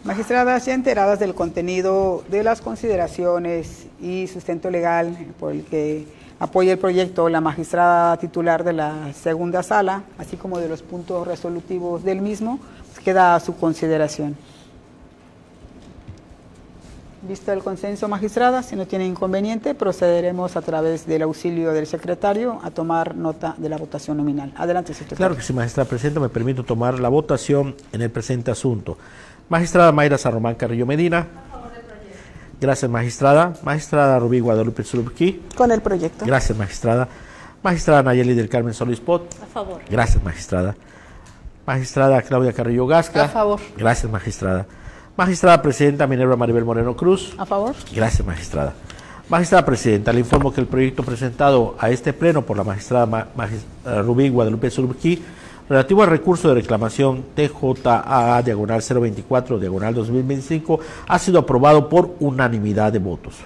Magistradas, ya enteradas del contenido de las consideraciones y sustento legal por el que apoya el proyecto la magistrada titular de la segunda sala, así como de los puntos resolutivos del mismo, pues queda a su consideración. Visto el consenso, magistrada, si no tiene inconveniente, procederemos a través del auxilio del secretario a tomar nota de la votación nominal. Adelante, secretario. Claro que sí, magistrada presidenta, me permito tomar la votación en el presente asunto. Magistrada Mayra San Román Carrillo Medina. A favor del proyecto. Gracias, magistrada. Magistrada Rubí Guadalupe Zuluquí. Con el proyecto. Gracias, magistrada. Magistrada Nayeli del Carmen Solís Pot. A favor. Gracias, magistrada. Magistrada Claudia Carrillo Gasca. A favor. Gracias, magistrada. Magistrada presidenta Minerva Maribel Moreno Cruz. A favor. Gracias, magistrada. Magistrada presidenta, le informo que el proyecto presentado a este pleno por la magistrada Rubí Guadalupe Zuluquí, relativo al recurso de reclamación TJAA/024/2025, ha sido aprobado por unanimidad de votos.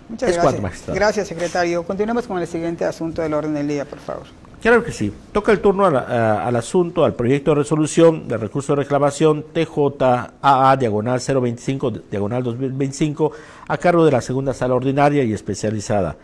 Muchas gracias. Gracias, secretario. Continuemos con el siguiente asunto del orden del día, por favor. Claro que sí. Toca el turno al asunto, al proyecto de resolución del recurso de reclamación TJAA/025/2025 a cargo de la segunda sala ordinaria y especializada.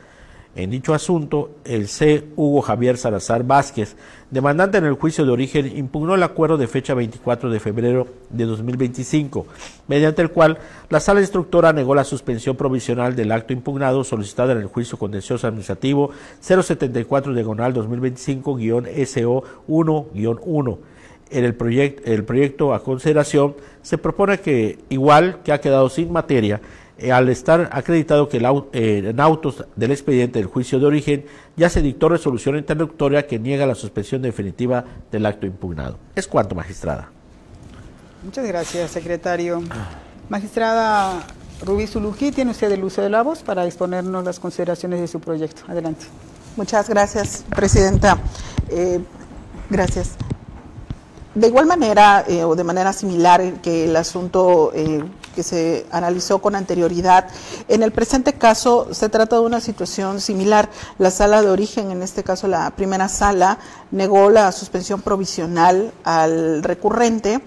En dicho asunto, el C. Hugo Javier Salazar Vázquez, demandante en el juicio de origen, impugnó el acuerdo de fecha 24 de febrero de 2025, mediante el cual la sala instructora negó la suspensión provisional del acto impugnado solicitada en el juicio contencioso administrativo 074-2025-SO1-1. En el proyecto a consideración se propone que, igual que ha quedado sin materia, al estar acreditado que en autos del expediente del juicio de origen ya se dictó resolución interlocutoria que niega la suspensión definitiva del acto impugnado. Es cuanto, magistrada. Muchas gracias, secretario. Magistrada Rubí Zuluquí, tiene usted el uso de la voz para exponernos las consideraciones de su proyecto. Adelante. Muchas gracias, presidenta. Gracias. De igual manera o de manera similar que el asunto que se analizó con anterioridad, en el presente caso se trata de una situación similar. La sala de origen, en este caso la primera sala, negó la suspensión provisional al recurrente.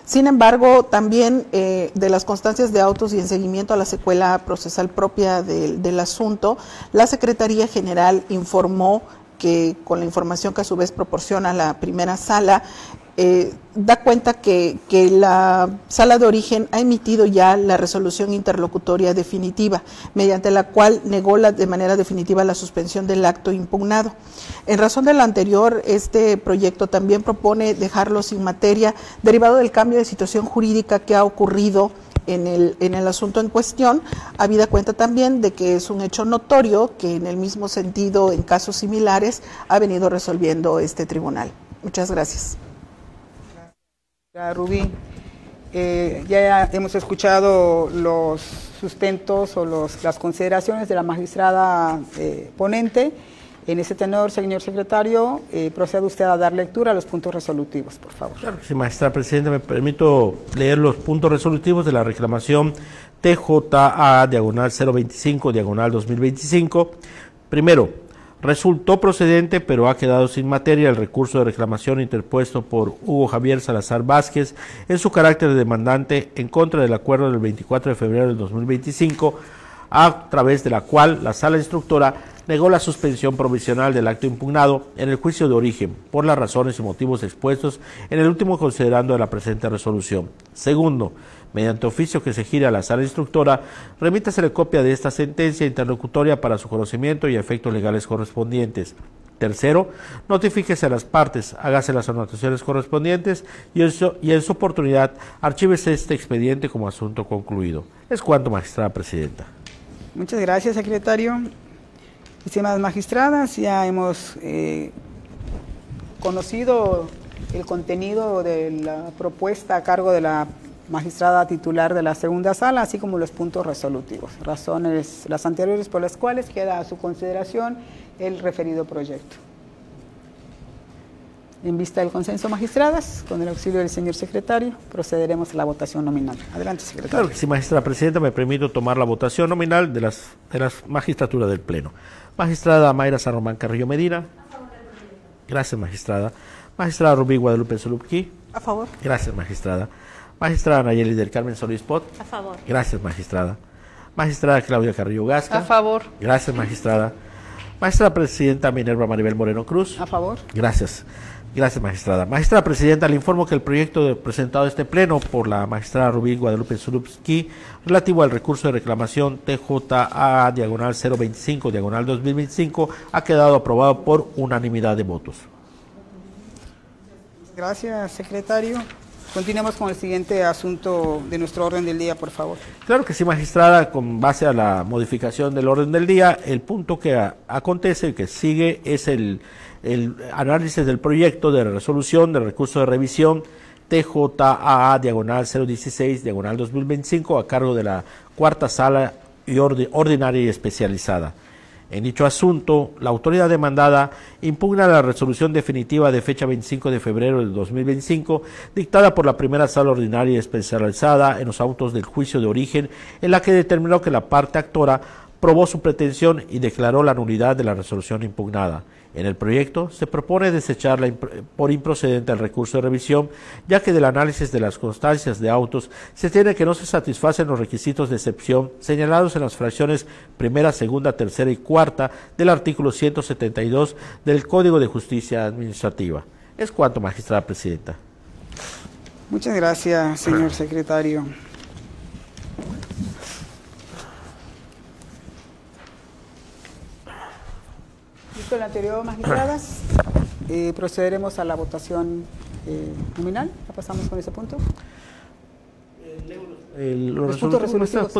Sin embargo, también de las constancias de autos y en seguimiento a la secuela procesal propia del asunto, la Secretaría General informó que con la información que a su vez proporciona la primera sala, da cuenta que la sala de origen ha emitido ya la resolución interlocutoria definitiva, mediante la cual negó de manera definitiva la suspensión del acto impugnado. En razón de lo anterior, este proyecto también propone dejarlo sin materia, derivado del cambio de situación jurídica que ha ocurrido en el asunto en cuestión, habida cuenta también de que es un hecho notorio que en el mismo sentido, en casos similares, ha venido resolviendo este tribunal. Muchas gracias. Rubí, ya hemos escuchado los sustentos o las consideraciones de la magistrada ponente. En ese tenor, señor secretario, proceda usted a dar lectura a los puntos resolutivos, por favor. Claro que sí, magistrada presidenta, me permito leer los puntos resolutivos de la reclamación TJA/025/2025. Primero, resultó procedente, pero ha quedado sin materia el recurso de reclamación interpuesto por Hugo Javier Salazar Vázquez en su carácter de demandante en contra del acuerdo del 24 de febrero del 2025, a través de la cual la sala instructora negó la suspensión provisional del acto impugnado en el juicio de origen por las razones y motivos expuestos en el último considerando de la presente resolución. Segundo, mediante oficio que se gira a la sala instructora, remítasele copia de esta sentencia interlocutoria para su conocimiento y efectos legales correspondientes. Tercero, notifíquese a las partes, hágase las anotaciones correspondientes y en su oportunidad archívese este expediente como asunto concluido. Es cuanto, magistrada presidenta. Muchas gracias, secretario. Estimadas magistradas, ya hemos conocido el contenido de la propuesta a cargo de la magistrada titular de la segunda sala, así como los puntos resolutivos, razones las anteriores por las cuales queda a su consideración el referido proyecto. En vista del consenso, magistradas, con el auxilio del señor secretario, procederemos a la votación nominal. Adelante, secretario. Claro que sí, magistrada presidenta, me permito tomar la votación nominal de las magistraturas del Pleno. Magistrada Mayra San Román Carrillo Medina. Gracias, magistrada. Magistrada Rubí Guadalupe Solupquí. A favor. Gracias, magistrada. Magistrada Nayeli del Carmen Solís Pot. A favor. Gracias, magistrada. Magistrada Claudia Carrillo Gasca. A favor. Gracias, magistrada. Magistrada presidenta Minerva Maribel Moreno Cruz. A favor. Gracias. Gracias, magistrada. Magistrada presidenta, le informo que el proyecto presentado a este pleno por la magistrada Rubí Guadalupe Solupquí relativo al recurso de reclamación TJA/025/2025 ha quedado aprobado por unanimidad de votos. Gracias, secretario. Continuemos con el siguiente asunto de nuestro orden del día, por favor. Claro que sí, magistrada, con base a la modificación del orden del día, el punto que acontece, que sigue, es el análisis del proyecto de resolución del recurso de revisión TJA/016/2025 a cargo de la cuarta sala ordinaria y especializada. En dicho asunto, la autoridad demandada impugna la resolución definitiva de fecha 25 de febrero del 2025, dictada por la primera sala ordinaria y especializada en los autos del juicio de origen, en la que determinó que la parte actora probó su pretensión y declaró la nulidad de la resolución impugnada. En el proyecto se propone desechar por improcedente el recurso de revisión, ya que del análisis de las constancias de autos se tiene que no se satisfacen los requisitos de excepción señalados en las fracciones primera, segunda, tercera y cuarta del artículo 172 del Código de Justicia Administrativa. Es cuanto, magistrada presidenta. Muchas gracias, señor secretario. Visto lo anterior, magistradas, procederemos a la votación nominal. ¿Ya pasamos con ese punto? Los puntos resolutivos.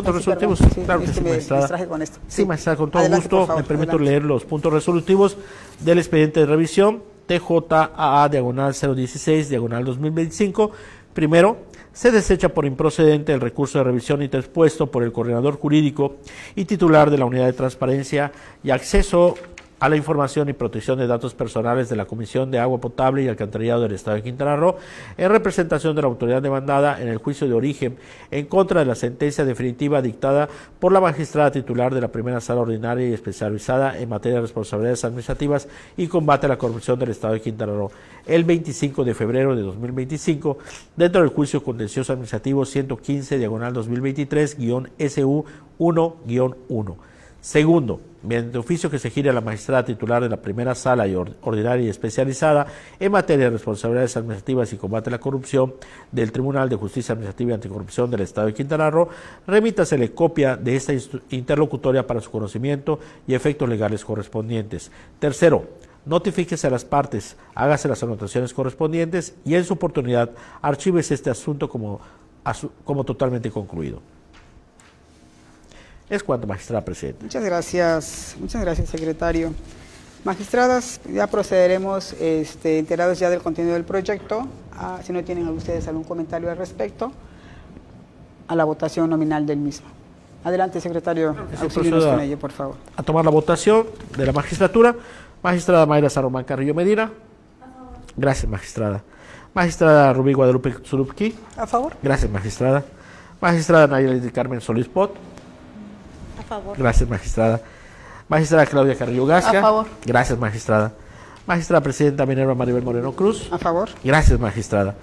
Sí, claro que sí, me magistrada. distraje con esto. Sí, magistrada, con todo Adelante, gusto. por favor, Me permito adelante. leer los puntos resolutivos del expediente de revisión TJAA/016/2025. Primero, se desecha por improcedente el recurso de revisión interpuesto por el coordinador jurídico y titular de la Unidad de Transparencia y Acceso a la Información y Protección de Datos Personales de la Comisión de Agua Potable y Alcantarillado del Estado de Quintana Roo, en representación de la autoridad demandada en el juicio de origen en contra de la sentencia definitiva dictada por la magistrada titular de la primera sala ordinaria y especializada en materia de responsabilidades administrativas y combate a la corrupción del Estado de Quintana Roo, el 25 de febrero de 2025, dentro del juicio contencioso administrativo 115/2023-SU1-1. Segundo, mediante oficio que se gire a la magistrada titular de la primera sala y ordinaria y especializada en materia de responsabilidades administrativas y combate a la corrupción del Tribunal de Justicia Administrativa y Anticorrupción del Estado de Quintana Roo, remítasele copia de esta interlocutoria para su conocimiento y efectos legales correspondientes. Tercero, notifíquese a las partes, hágase las anotaciones correspondientes y en su oportunidad archívese este asunto como totalmente concluido. Es cuanto, magistrada presidenta. Muchas gracias, secretario. Magistradas, ya procederemos, enterados ya del contenido del proyecto, si no tienen ustedes algún comentario al respecto, a la votación nominal del mismo. Adelante, secretario, auxílienos con ello, por favor. A tomar la votación de la magistratura. Magistrada Mayra Saromán Carrillo Medina. A favor. Gracias, magistrada. Magistrada Rubí Guadalupe Zurupki. A favor. Gracias, magistrada. Magistrada Nayeli Carmen Solís Pot. A favor. Gracias, magistrada. Magistrada Claudia Carrillo Gasca. A favor. Gracias, magistrada. Magistrada Presidenta Minerva Maribel Moreno Cruz. A favor. Gracias, magistrada.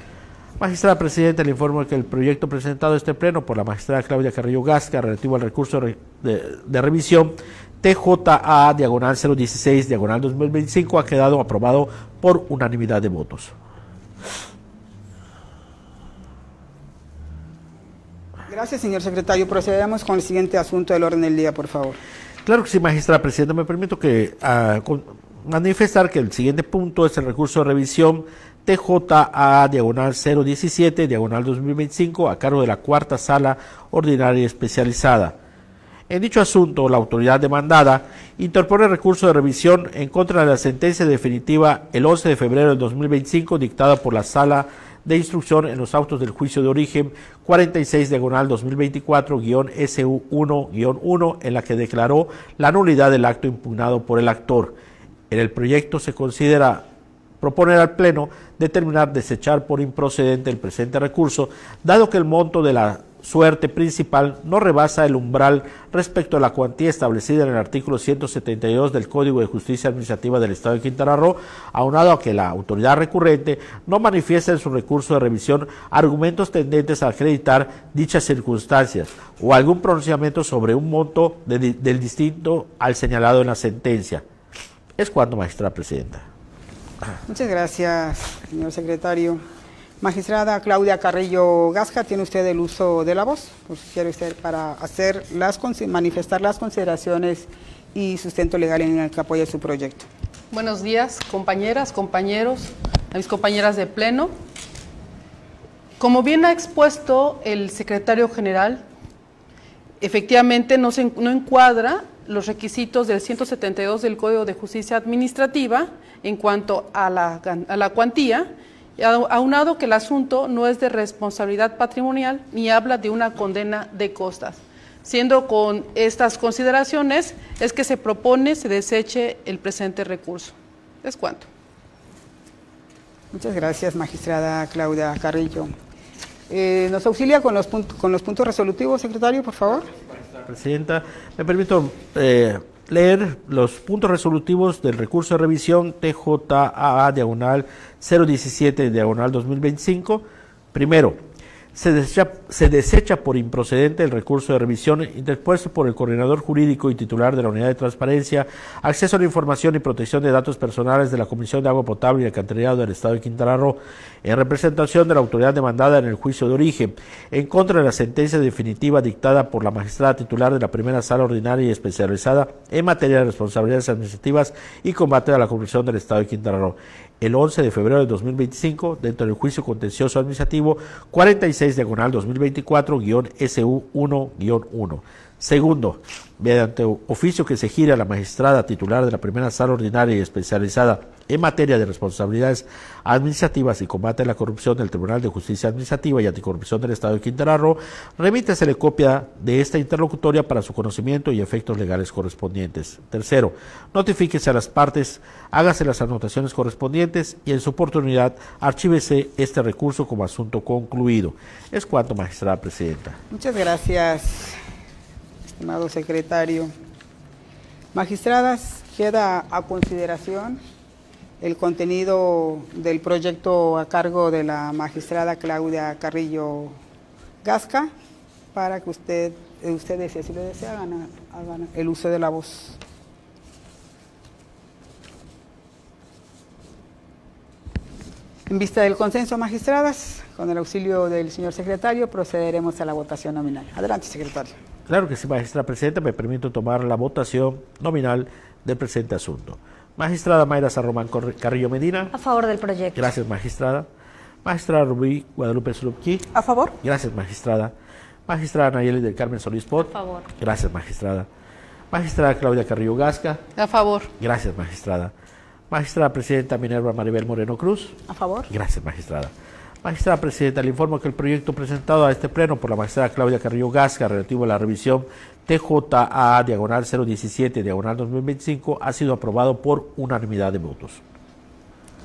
Magistrada Presidenta, le informo que el proyecto presentado a este pleno por la magistrada Claudia Carrillo Gasca relativo al recurso de revisión TJA/016/2025 ha quedado aprobado por unanimidad de votos. Gracias, señor secretario. Procedemos con el siguiente asunto del orden del día, por favor. Claro que sí, magistrada presidenta. Me permito que manifestar que el siguiente punto es el recurso de revisión TJA/017/2025 a cargo de la cuarta sala ordinaria especializada. En dicho asunto, la autoridad demandada interpone recurso de revisión en contra de la sentencia definitiva el 11 de febrero del 2025 dictada por la Sala de Instrucción en los autos del juicio de origen 46/2024-SU1-1 en la que declaró la nulidad del acto impugnado por el actor. En el proyecto se considera proponer al Pleno determinar desechar por improcedente el presente recurso, dado que el monto de la suerte principal no rebasa el umbral respecto a la cuantía establecida en el artículo 172 del Código de Justicia Administrativa del Estado de Quintana Roo, aunado a que la autoridad recurrente no manifiesta en su recurso de revisión argumentos tendentes a acreditar dichas circunstancias o algún pronunciamiento sobre un monto del distinto al señalado en la sentencia. Es cuanto, magistrada presidenta. Muchas gracias, señor secretario. Magistrada Claudia Carrillo Gasca, tiene usted el uso de la voz, pues quiere usted para hacer manifestar las consideraciones y sustento legal en el que apoya su proyecto. Buenos días, compañeras, compañeros, a mis compañeras de pleno. Como bien ha expuesto el secretario general, efectivamente no encuadra los requisitos del 172 del Código de Justicia Administrativa en cuanto a la cuantía, aunado que el asunto no es de responsabilidad patrimonial ni habla de una condena de costas. Siendo con estas consideraciones es que se deseche el presente recurso. Es cuanto. Muchas gracias, magistrada Claudia Carrillo. ¿Nos auxilia con los puntos resolutivos, secretario, por favor? Presidenta, me permito leer los puntos resolutivos del recurso de revisión TJA/017/2025. Primero, se desecha por improcedente el recurso de revisión interpuesto por el coordinador jurídico y titular de la Unidad de Transparencia, Acceso a la Información y Protección de Datos Personales de la Comisión de Agua Potable y Alcantarillado del Estado de Quintana Roo, en representación de la autoridad demandada en el juicio de origen, en contra de la sentencia definitiva dictada por la magistrada titular de la primera sala ordinaria y especializada en materia de responsabilidades administrativas y combate a la corrupción del Estado de Quintana Roo, el 11 de febrero de 2025, dentro del juicio contencioso administrativo 46/2024-SU1-1. Segundo, mediante oficio que se gire a la magistrada titular de la primera sala ordinaria y especializada en materia de responsabilidades administrativas y combate a la corrupción del Tribunal de Justicia Administrativa y Anticorrupción del Estado de Quintana Roo, remítesele copia de esta interlocutoria para su conocimiento y efectos legales correspondientes. Tercero, notifíquese a las partes, hágase las anotaciones correspondientes y en su oportunidad archívese este recurso como asunto concluido. Es cuanto, magistrada presidenta. Muchas gracias, estimado secretario. Magistradas, queda a consideración el contenido del proyecto a cargo de la magistrada Claudia Carrillo Gasca, para que ustedes, si así lo desean, hagan el uso de la voz. En vista del consenso, magistradas, con el auxilio del señor secretario, procederemos a la votación nominal. Adelante, secretario. Claro que sí, magistrada presidenta, me permito tomar la votación nominal del presente asunto. Magistrada Mayra San Román Carrillo Medina. A favor del proyecto. Gracias, magistrada. Magistrada Rubí Guadalupe Zulupqui. A favor. Gracias, magistrada. Magistrada Nayeli del Carmen Solís Pot. A favor. Gracias, magistrada. Magistrada Claudia Carrillo Gasca. A favor. Gracias, magistrada. Magistrada Presidenta Minerva Maribel Moreno Cruz. A favor. Gracias, magistrada. Magistrada Presidenta, le informo que el proyecto presentado a este pleno por la magistrada Claudia Carrillo Gasca relativo a la revisión TJA/017/2025 ha sido aprobado por unanimidad de votos.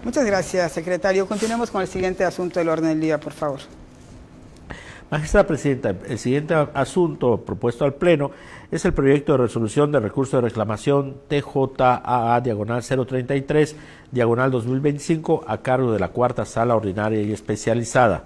Muchas gracias, secretario. Continuemos con el siguiente asunto del orden del día, por favor. Magistrada Presidenta, el siguiente asunto propuesto al Pleno es el proyecto de resolución de recurso de reclamación TJAA/033/2025 a cargo de la Cuarta Sala Ordinaria y Especializada.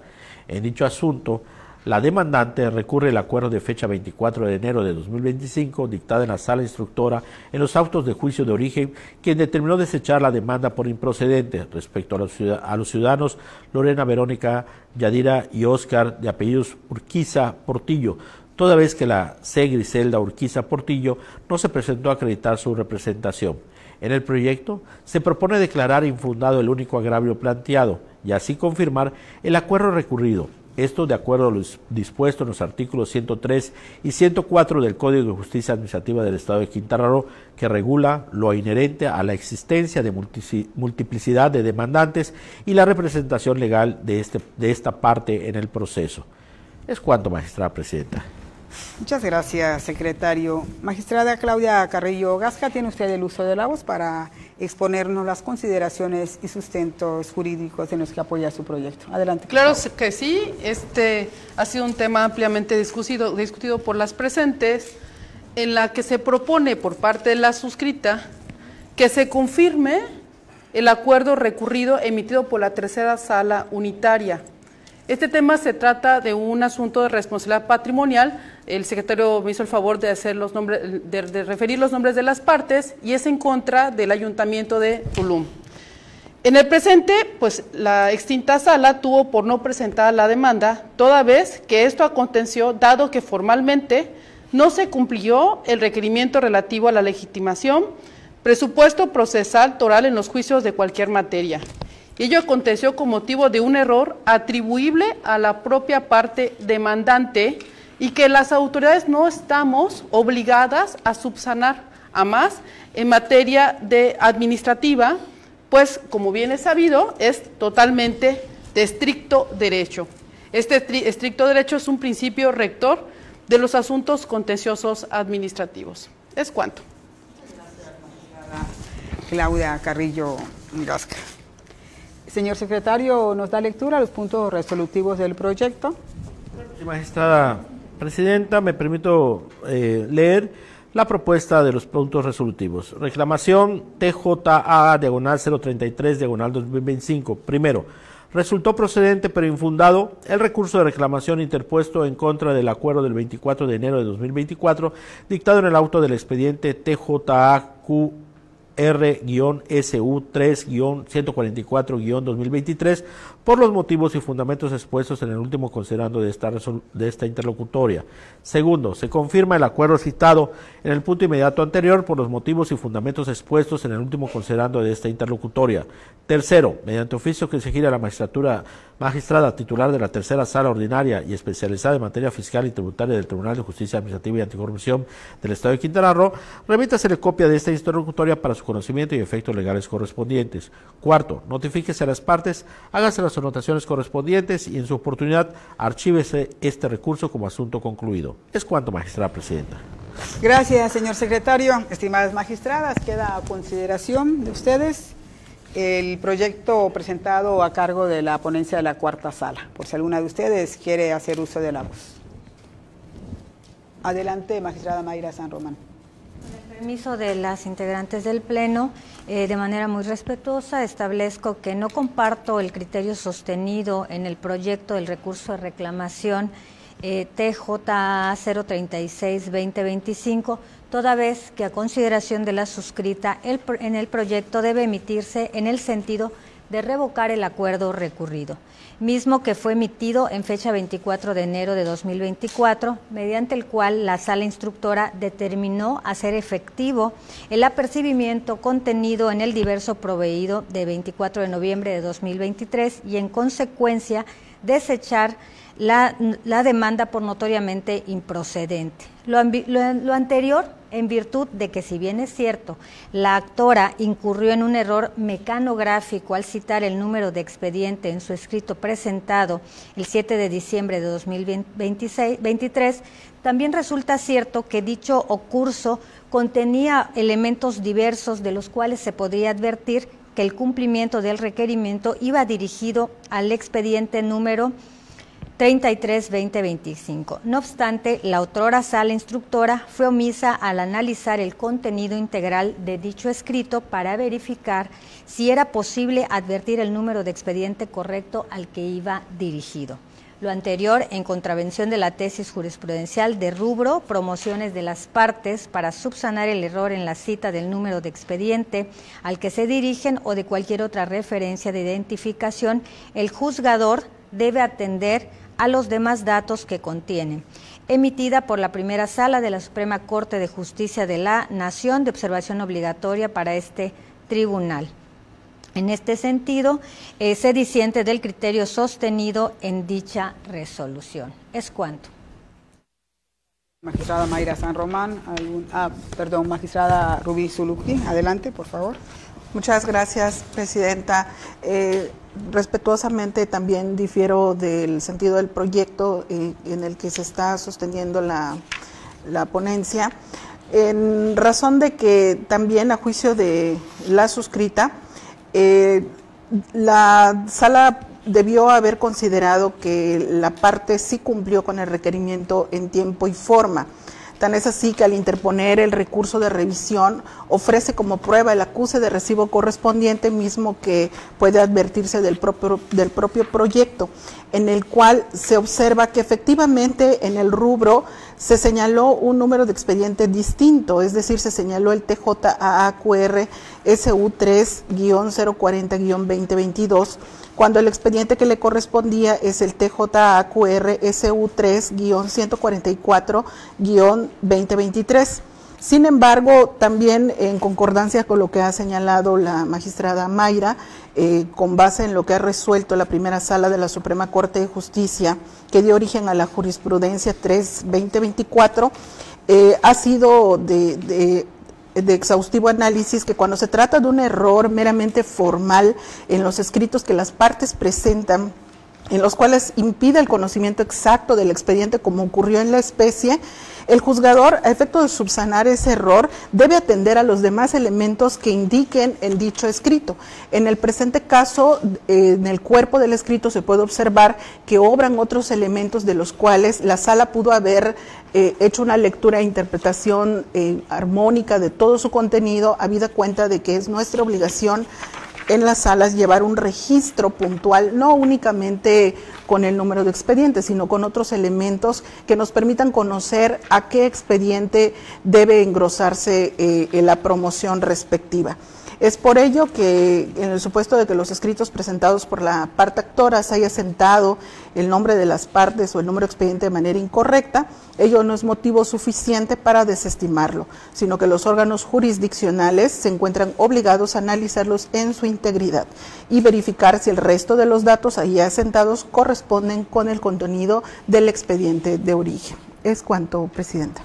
En dicho asunto, la demandante recurre el acuerdo de fecha 24 de enero de 2025 dictada en la Sala Instructora en los autos de juicio de origen, quien determinó desechar la demanda por improcedente respecto a los ciudadanos Lorena Verónica Yadira y Óscar de apellidos Urquiza Portillo, toda vez que la C. Griselda Urquiza Portillo no se presentó a acreditar su representación. En el proyecto se propone declarar infundado el único agravio planteado y así confirmar el acuerdo recurrido. Esto de acuerdo a lo dispuesto en los artículos 103 y 104 del Código de Justicia Administrativa del Estado de Quintana Roo, que regula lo inherente a la existencia de multiplicidad de demandantes y la representación legal de esta parte en el proceso. Es cuanto, magistrada presidenta. Muchas gracias, secretario. Magistrada Claudia Carrillo Gasca, tiene usted el uso de la voz para exponernos las consideraciones y sustentos jurídicos en los que apoya su proyecto. Adelante. Claro que sí, este ha sido un tema ampliamente discutido por las presentes, en la que se propone por parte de la suscrita que se confirme el acuerdo recurrido emitido por la Tercera Sala Unitaria. Este tema se trata de un asunto de responsabilidad patrimonial. El secretario me hizo el favor de hacer los nombres, de referir los nombres de las partes, y es en contra del Ayuntamiento de Tulum. En el presente, pues la extinta sala tuvo por no presentar la demanda, toda vez que esto aconteció dado que formalmente no se cumplió el requerimiento relativo a la legitimación, presupuesto procesal toral en los juicios de cualquier materia. Ello aconteció con motivo de un error atribuible a la propia parte demandante y que las autoridades no estamos obligadas a subsanar. A más, en materia administrativa, pues como bien es sabido, es totalmente de estricto derecho. Este estricto derecho es un principio rector de los asuntos contenciosos administrativos. Es cuanto. Claudia Carrillo Gasca. Señor secretario, ¿nos da lectura a los puntos resolutivos del proyecto? Sí, magistrada presidenta, me permito leer la propuesta de los puntos resolutivos. Reclamación TJA/033/2025. Primero, resultó procedente pero infundado el recurso de reclamación interpuesto en contra del acuerdo del 24 de enero de 2024, dictado en el auto del expediente TJAQ R-SU3-144-2023 por los motivos y fundamentos expuestos en el último considerando de esta interlocutoria. Segundo, se confirma el acuerdo citado en el punto inmediato anterior por los motivos y fundamentos expuestos en el último considerando de esta interlocutoria. Tercero, mediante oficio que se gira a la magistrada titular de la Tercera Sala Ordinaria y especializada en materia fiscal y tributaria del Tribunal de Justicia Administrativa y Anticorrupción del Estado de Quintana Roo, remítasele copia de esta interlocutoria para su conocimiento y efectos legales correspondientes. Cuarto, notifíquese a las partes, hágase las anotaciones correspondientes y en su oportunidad archívese este recurso como asunto concluido. Es cuanto, magistrada presidenta. Gracias, señor secretario. Estimadas magistradas, queda a consideración de ustedes el proyecto presentado a cargo de la ponencia de la Cuarta Sala, por si alguna de ustedes quiere hacer uso de la voz. Adelante, magistrada Mayra San Román. Con el permiso de las integrantes del Pleno, de manera muy respetuosa, establezco que no comparto el criterio sostenido en el proyecto del recurso de reclamación TJA 036-2025, toda vez que a consideración de la suscrita en el proyecto debe emitirse en el sentido de revocar el acuerdo recurrido, mismo que fue emitido en fecha 24 de enero de 2024, mediante el cual la sala instructora determinó hacer efectivo el apercibimiento contenido en el diverso proveído de 24 de noviembre de 2023 y en consecuencia desechar la demanda por notoriamente improcedente. Lo anterior en virtud de que, si bien es cierto, la actora incurrió en un error mecanográfico al citar el número de expediente en su escrito presentado el 7 de diciembre de 2023, también resulta cierto que dicho ocurso contenía elementos diversos de los cuales se podría advertir que el cumplimiento del requerimiento iba dirigido al expediente número 33-2025. No obstante, la otrora sala instructora fue omisa al analizar el contenido integral de dicho escrito para verificar si era posible advertir el número de expediente correcto al que iba dirigido. Lo anterior en contravención de la tesis jurisprudencial de rubro promociones de las partes para subsanar el error en la cita del número de expediente al que se dirigen o de cualquier otra referencia de identificación, el juzgador debe atender a los demás datos que contiene. Emitida por la primera sala de la Suprema Corte de Justicia de la Nación de observación obligatoria para este tribunal. En este sentido, se disiente del criterio sostenido en dicha resolución. Es cuanto. Magistrada Mayra San Román, magistrada Rubí Zuluqui, adelante, por favor. Muchas gracias, presidenta. Respetuosamente también difiero del sentido del proyecto en el que se está sosteniendo la ponencia, en razón de que también a juicio de la suscrita, la sala debió haber considerado que la parte sí cumplió con el requerimiento en tiempo y forma. Tan es así que al interponer el recurso de revisión ofrece como prueba el acuse de recibo correspondiente, mismo que puede advertirse del propio proyecto, en el cual se observa que efectivamente en el rubro se señaló un número de expediente distinto, es decir, se señaló el TJAAQR SU3-040-2022, cuando el expediente que le correspondía es el TJAQR SU3-144-2023. Sin embargo, también en concordancia con lo que ha señalado la magistrada Mayra, con base en lo que ha resuelto la primera sala de la Suprema Corte de Justicia, que dio origen a la jurisprudencia 3-2024, ha sido de exhaustivo análisis que cuando se trata de un error meramente formal en los escritos que las partes presentan, en los cuales impide el conocimiento exacto del expediente como ocurrió en la especie, el juzgador, a efecto de subsanar ese error, debe atender a los demás elementos que indiquen en dicho escrito. En el presente caso, en el cuerpo del escrito se puede observar que obran otros elementos de los cuales la sala pudo haber hecho una lectura e interpretación armónica de todo su contenido, habida cuenta de que es nuestra obligación en las salas llevar un registro puntual, no únicamente con el número de expedientes, sino con otros elementos que nos permitan conocer a qué expediente debe engrosarse la promoción respectiva. Es por ello que, en el supuesto de que los escritos presentados por la parte actora se haya sentado el nombre de las partes o el número de expediente de manera incorrecta, ello no es motivo suficiente para desestimarlo, sino que los órganos jurisdiccionales se encuentran obligados a analizarlos en su integridad y verificar si el resto de los datos ahí asentados corresponden con el contenido del expediente de origen. Es cuanto, presidenta.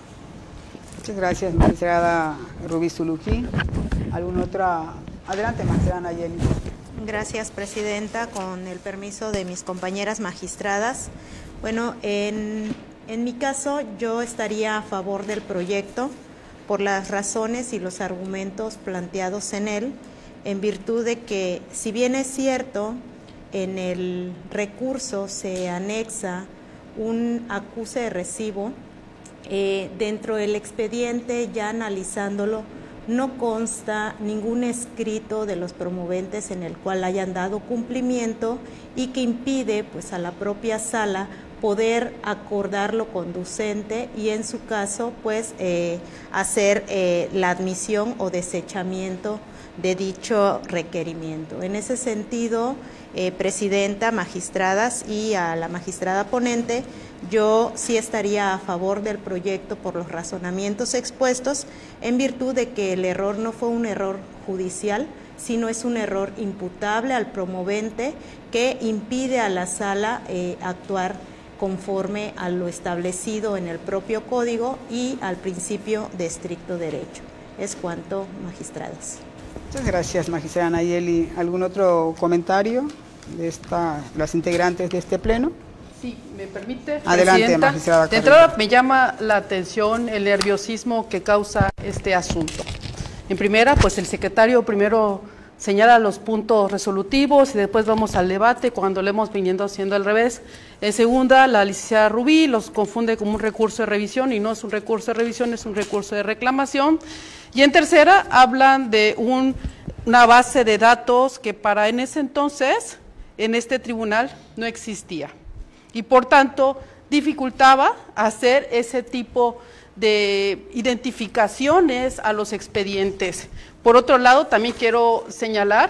Muchas gracias, magistrada Rubí Zuluqui. ¿Alguna otra? Adelante, magistrada Nayeli. Gracias, presidenta. Con el permiso de mis compañeras magistradas. Bueno, en mi caso yo estaría a favor del proyecto por las razones y los argumentos planteados en él, en virtud de que, si bien es cierto, en el recurso se anexa un acuse de recibo, dentro del expediente, ya analizándolo, no consta ningún escrito de los promoventes en el cual hayan dado cumplimiento y que impide pues a la propia sala poder acordarlo conducente y en su caso pues hacer la admisión o desechamiento de dicho requerimiento. En ese sentido, Presidenta, magistradas y a la magistrada ponente, yo sí estaría a favor del proyecto por los razonamientos expuestos, en virtud de que el error no fue un error judicial, sino es un error imputable al promovente que impide a la sala actuar conforme a lo establecido en el propio código y al principio de estricto derecho. Es cuanto, magistradas. Muchas gracias, magistrada Nayeli. ¿Algún otro comentario de las integrantes de este pleno? Sí, me permite. Adelante, Presidenta. magistrada De Carrillo. entrada me llama la atención el nerviosismo que causa este asunto. En primera, pues el secretario primero señala los puntos resolutivos y después vamos al debate cuando le hemos venido haciendo al revés. En segunda, la licenciada Rubí los confunde como un recurso de revisión y no es un recurso de revisión, es un recurso de reclamación. Y en tercera, hablan de una base de datos que para en ese entonces, en este tribunal, no existía. Y por tanto, dificultaba hacer ese tipo de identificaciones a los expedientes. Por otro lado, también quiero señalar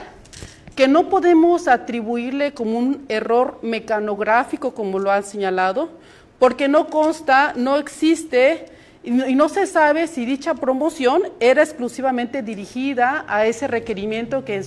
que no podemos atribuirle como un error mecanográfico, como lo han señalado, porque no consta, no existe y no se sabe si dicha promoción era exclusivamente dirigida a ese requerimiento que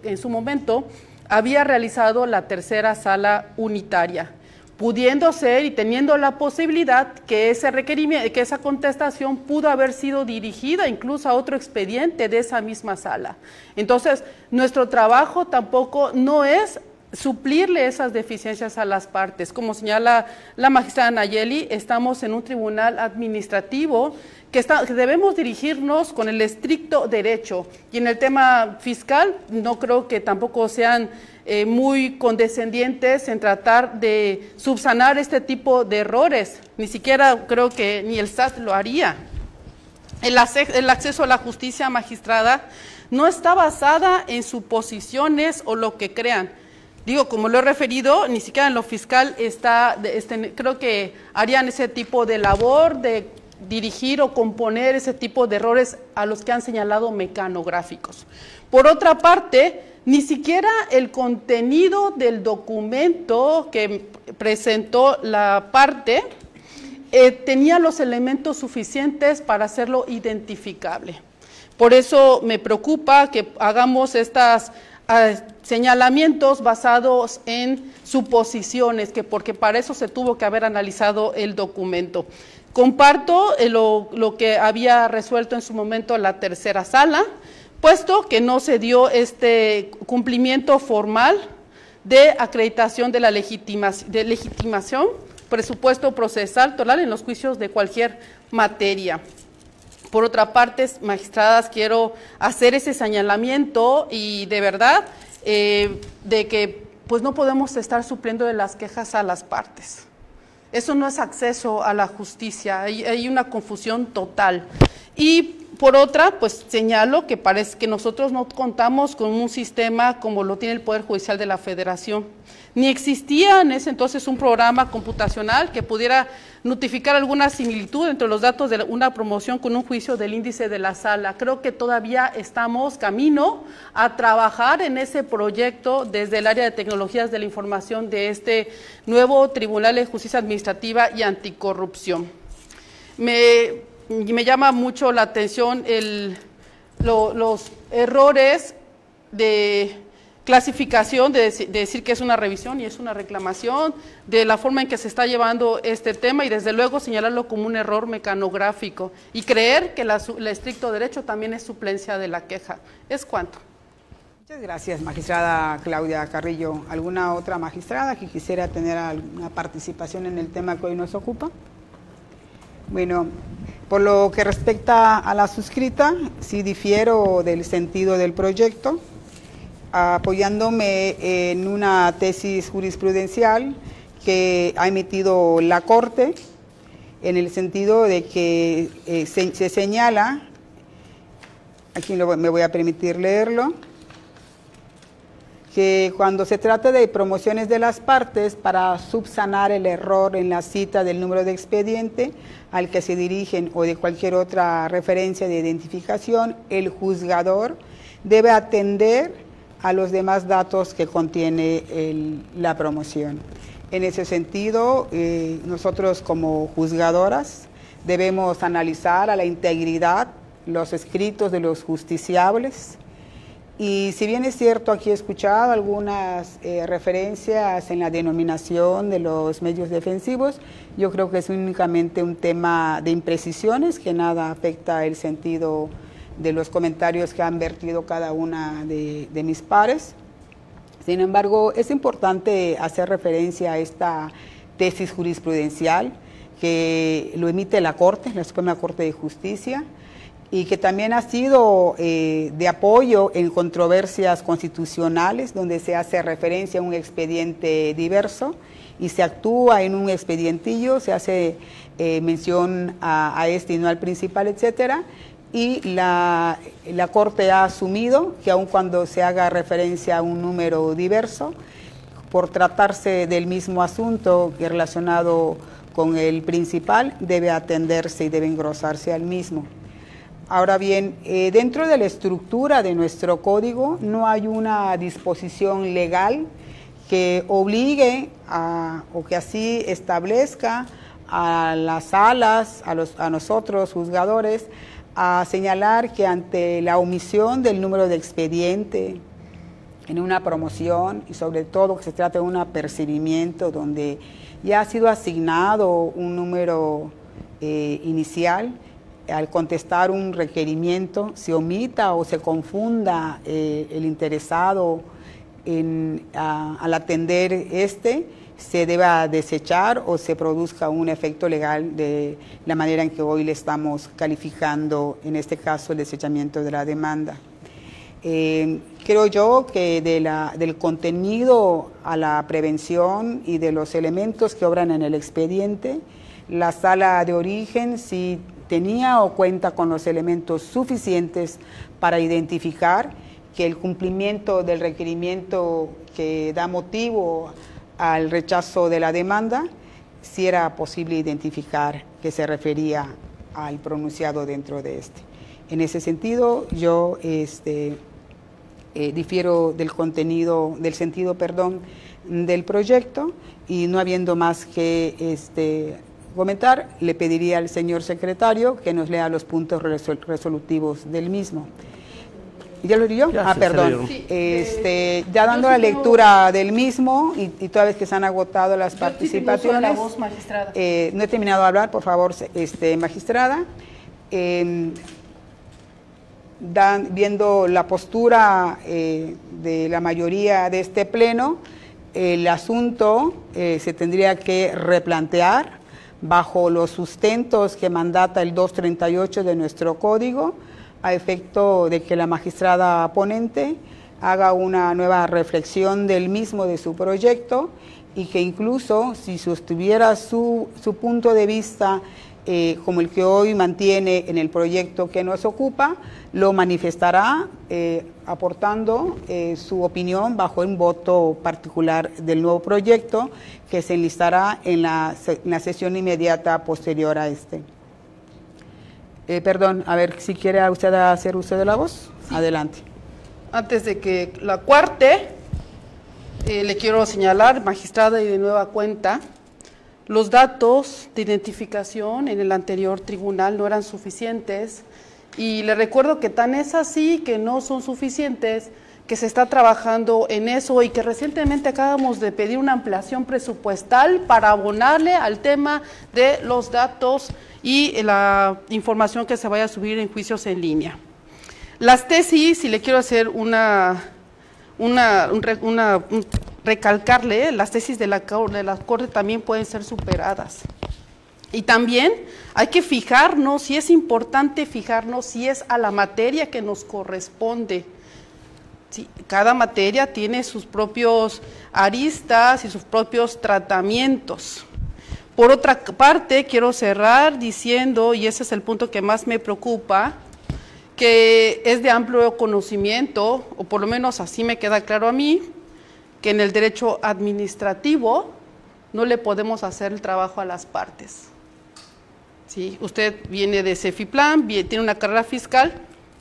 en su momento había realizado la tercera sala unitaria, pudiendo ser y teniendo la posibilidad que ese requerimiento, que esa contestación pudo haber sido dirigida incluso a otro expediente de esa misma sala. Entonces, nuestro trabajo tampoco no es suplirle esas deficiencias a las partes. Como señala la magistrada Nayeli, estamos en un tribunal administrativo que debemos dirigirnos con el estricto derecho. Y en el tema fiscal, no creo que tampoco sean muy condescendientes en tratar de subsanar este tipo de errores. Ni siquiera creo que ni el SAT lo haría. El acceso a la justicia, magistrada, no está basada en suposiciones o lo que crean. Digo, como lo he referido, ni siquiera en lo fiscal creo que harían ese tipo de labor de dirigir o componer ese tipo de errores a los que han señalado mecanográficos. Por otra parte, ni siquiera el contenido del documento que presentó la parte tenía los elementos suficientes para hacerlo identificable. Por eso me preocupa que hagamos estos señalamientos basados en suposiciones, porque para eso se tuvo que haber analizado el documento. Comparto lo que había resuelto en su momento la tercera sala, puesto que no se dio este cumplimiento formal de acreditación de la legitimación, presupuesto procesal total en los juicios de cualquier materia. Por otra parte, magistradas, quiero hacer ese señalamiento y de verdad de que pues no podemos estar supliendo de las quejas a las partes. Eso no es acceso a la justicia, hay una confusión total. Y por otra, pues señalo que parece que nosotros no contamos con un sistema como lo tiene el Poder Judicial de la Federación. Ni existía en ese entonces un programa computacional que pudiera notificar alguna similitud entre los datos de una promoción con un juicio del índice de la sala. Creo que todavía estamos camino a trabajar en ese proyecto desde el área de tecnologías de la información de este nuevo Tribunal de Justicia Administrativa y Anticorrupción. Me llama mucho la atención los errores de clasificación, de decir que es una revisión y es una reclamación, de la forma en que se está llevando este tema y desde luego señalarlo como un error mecanográfico y creer que el estricto derecho también es suplencia de la queja. ¿Es cuánto? Muchas gracias, magistrada Claudia Carrillo. ¿Alguna otra magistrada que quisiera tener alguna participación en el tema que hoy nos ocupa? Bueno, por lo que respecta a la suscrita, sí difiero del sentido del proyecto, apoyándome en una tesis jurisprudencial que ha emitido la Corte, en el sentido de que se señala, aquí me voy a permitir leerlo, que cuando se trata de promociones de las partes, para subsanar el error en la cita del número de expediente al que se dirigen o de cualquier otra referencia de identificación, el juzgador debe atender a los demás datos que contiene la promoción. En ese sentido, nosotros como juzgadoras debemos analizar a la integridad los escritos de los justiciables. Y si bien es cierto, aquí he escuchado algunas referencias en la denominación de los medios defensivos, yo creo que es únicamente un tema de imprecisiones que nada afecta el sentido de los comentarios que han vertido cada una de mis pares. Sin embargo, es importante hacer referencia a esta tesis jurisprudencial que lo emite la Corte, la Suprema Corte de Justicia, y que también ha sido de apoyo en controversias constitucionales, donde se hace referencia a un expediente diverso y se actúa en un expedientillo, se hace mención a este y no al principal, etcétera, y la Corte ha asumido que aun cuando se haga referencia a un número diverso, por tratarse del mismo asunto que relacionado con el principal, debe atenderse y debe engrosarse al mismo. Ahora bien, dentro de la estructura de nuestro código no hay una disposición legal que obligue o que así establezca a las salas, a nosotros juzgadores, a señalar que ante la omisión del número de expediente en una promoción, y sobre todo que se trata de un apercibimiento donde ya ha sido asignado un número inicial, al contestar un requerimiento se omita o se confunda el interesado al atender se deba desechar o se produzca un efecto legal de la manera en que hoy le estamos calificando, en este caso, el desechamiento de la demanda. Creo yo que del contenido a la prevención y de los elementos que obran en el expediente, la sala de origen sí tenía o cuenta con los elementos suficientes para identificar que el cumplimiento del requerimiento que da motivo al rechazo de la demanda, sí era posible identificar que se refería al pronunciado dentro de este. En ese sentido, yo difiero del contenido, del sentido, del proyecto, y no habiendo más que comentar, le pediría al señor secretario que nos lea los puntos resolutivos del mismo. ¿Ya lo digo? Perdón. Sí, ya dando la lectura del mismo y toda vez que se han agotado las participaciones. La voz, magistrada. No he terminado de hablar, por favor, magistrada. Viendo la postura de la mayoría de este pleno, el asunto se tendría que replantear bajo los sustentos que mandata el 238 de nuestro código, a efecto de que la magistrada ponente haga una nueva reflexión del mismo, de su proyecto, y que incluso si sostuviera su punto de vista como el que hoy mantiene en el proyecto que nos ocupa, lo manifestará aportando su opinión bajo un voto particular del nuevo proyecto que se enlistará en la sesión inmediata posterior a este. Perdón, a ver si quiere usted hacer uso de la voz. Sí. Adelante. Antes de que la cuarte, le quiero señalar, magistrada, y de nueva cuenta, los datos de identificación en el anterior tribunal no eran suficientes, y le recuerdo que tan es así que no son suficientes, que se está trabajando en eso y que recientemente acabamos de pedir una ampliación presupuestal para abonarle al tema de los datos y la información que se vaya a subir en juicios en línea. Las tesis, y le quiero hacer recalcarle, las tesis de la Corte también pueden ser superadas. Y también hay que fijarnos, si es importante fijarnos si es a la materia que nos corresponde. Sí, cada materia tiene sus propios aristas y sus propios tratamientos. Por otra parte, quiero cerrar diciendo, y ese es el punto que más me preocupa, que es de amplio conocimiento, o por lo menos así me queda claro a mí, que en el derecho administrativo no le podemos hacer el trabajo a las partes. ¿Sí? Usted viene de CEFIPLAN, tiene una carrera fiscal,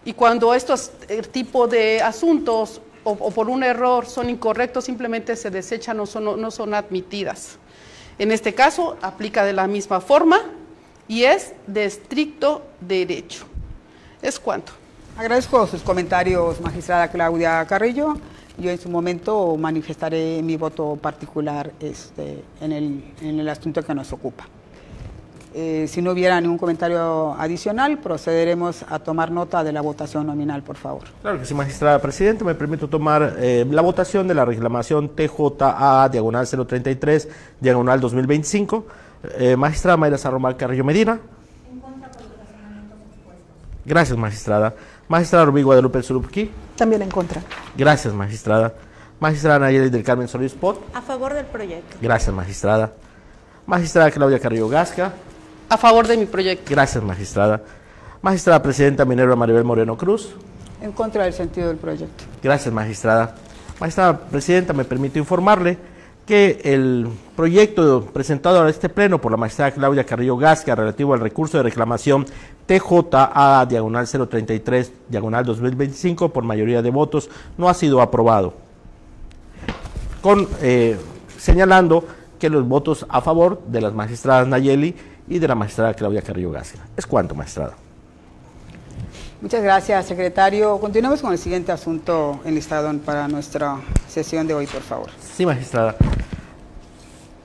y cuando estos tipos de asuntos o por un error son incorrectos, simplemente se desechan, no son admitidas. En este caso, aplica de la misma forma y es de estricto derecho. ¿Es cuánto? Agradezco sus comentarios, magistrada Claudia Carrillo. Yo en su momento manifestaré mi voto particular en el asunto que nos ocupa. Si no hubiera ningún comentario adicional, procederemos a tomar nota de la votación nominal, por favor. Claro que sí, magistrada presidente. Me permito tomar la votación de la reclamación TJA, diagonal 033, diagonal 2025. Magistrada Mayra Sarromal Carrillo Medina. En contra por los razonamientos expuestos. Gracias, magistrada. Magistrada Rubí Guadalupe Surupquí. También en contra. Gracias, magistrada. Magistrada Nayeli del Carmen Solís Pot. A favor del proyecto. Gracias, magistrada. Magistrada Claudia Carrillo Gasca. A favor de mi proyecto. Gracias, magistrada. Magistrada Presidenta Minerva Maribel Moreno Cruz. En contra del sentido del proyecto. Gracias, magistrada. Magistrada Presidenta, me permito informarle que el proyecto presentado a este pleno por la magistrada Claudia Carrillo Gasca relativo al recurso de reclamación TJA, diagonal 033, diagonal 2025, por mayoría de votos, no ha sido aprobado. Señalando que los votos a favor de las magistradas Nayeli y de la magistrada Claudia Carrillo Gasca. ¿Es cuánto, magistrada? Muchas gracias, secretario. Continuamos con el siguiente asunto enlistado para nuestra sesión de hoy, por favor. Sí, magistrada.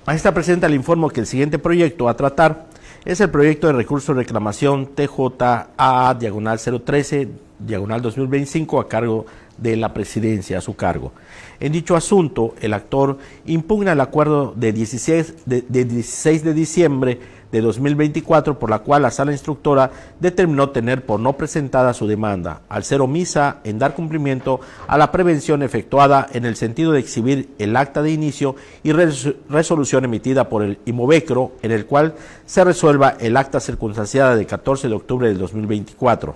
Magistrada Presidenta, le informo que el siguiente proyecto a tratar es el proyecto de recurso de reclamación TJA, diagonal 013, diagonal 2025, a cargo de la presidencia, a su cargo. En dicho asunto, el actor impugna el acuerdo de 16 de diciembre de 2024, por la cual la sala instructora determinó tener por no presentada su demanda, al ser omisa en dar cumplimiento a la prevención efectuada en el sentido de exhibir el acta de inicio y resolución emitida por el Imovecro, en el cual se resuelva el acta circunstanciada del 14 de octubre del 2024.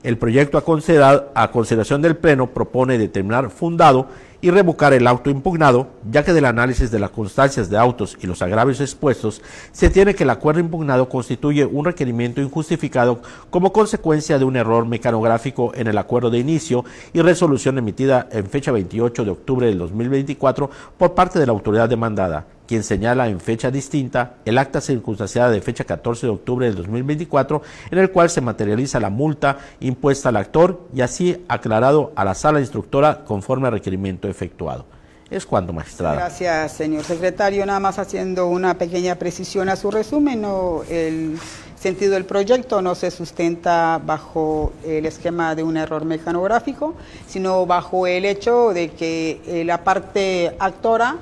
El proyecto a consideración del Pleno propone determinar fundado y revocar el auto impugnado, ya que del análisis de las constancias de autos y los agravios expuestos, se tiene que el acuerdo impugnado constituye un requerimiento injustificado como consecuencia de un error mecanográfico en el acuerdo de inicio y resolución emitida en fecha 28 de octubre del 2024 por parte de la autoridad demandada, quien señala en fecha distinta el acta circunstanciada de fecha 14 de octubre del 2024, en el cual se materializa la multa impuesta al actor y así aclarado a la sala instructora conforme al requerimiento efectuado. ¿Es cuánto, magistrada? Gracias, señor secretario. Nada más haciendo una pequeña precisión a su resumen, el sentido del proyecto no se sustenta bajo el esquema de un error mecanográfico, sino bajo el hecho de que la parte actora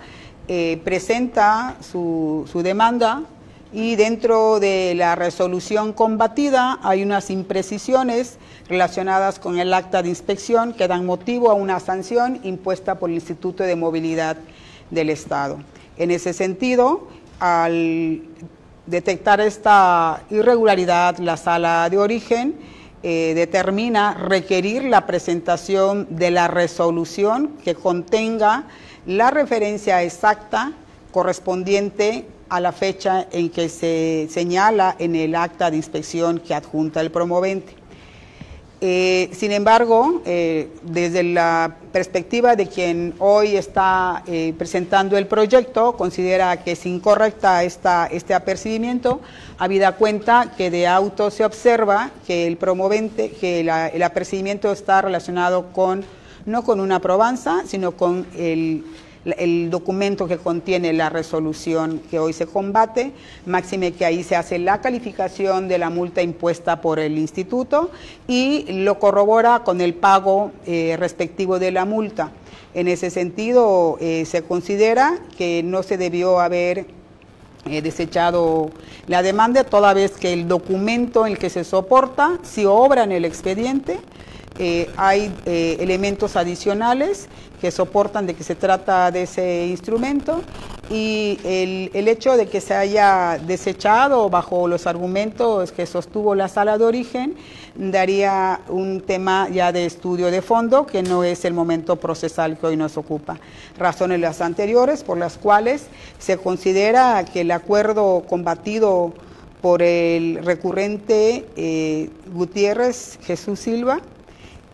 presenta su demanda y dentro de la resolución combatida hay unas imprecisiones relacionadas con el acta de inspección que dan motivo a una sanción impuesta por el Instituto de Movilidad del Estado. En ese sentido, al detectar esta irregularidad, la sala de origen determina requerir la presentación de la resolución que contenga la referencia exacta correspondiente a la fecha en que se señala en el acta de inspección que adjunta el promovente. Sin embargo, desde la perspectiva de quien hoy está presentando el proyecto, considera que es incorrecta este apercibimiento, habida cuenta que de auto se observa que el promovente, que el apercibimiento está relacionado no con una probanza, sino con el documento que contiene la resolución que hoy se combate, máxime que ahí se hace la calificación de la multa impuesta por el instituto y lo corrobora con el pago respectivo de la multa. En ese sentido, se considera que no se debió haber desechado la demanda, toda vez que el documento en el que se soporta, si obra en el expediente, hay elementos adicionales que soportan de que se trata de ese instrumento y el hecho de que se haya desechado bajo los argumentos que sostuvo la sala de origen daría un tema ya de estudio de fondo que no es el momento procesal que hoy nos ocupa. Razones las anteriores por las cuales se considera que el acuerdo combatido por el recurrente Gutiérrez Jesús Silva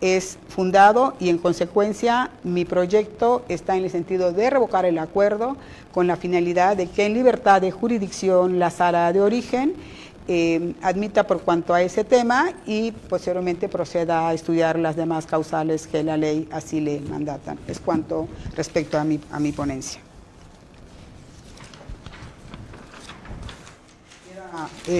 es fundado y en consecuencia mi proyecto está en el sentido de revocar el acuerdo con la finalidad de que en libertad de jurisdicción la sala de origen admita por cuanto a ese tema y posteriormente proceda a estudiar las demás causales que la ley así le mandatan. Es cuanto respecto a mi ponencia.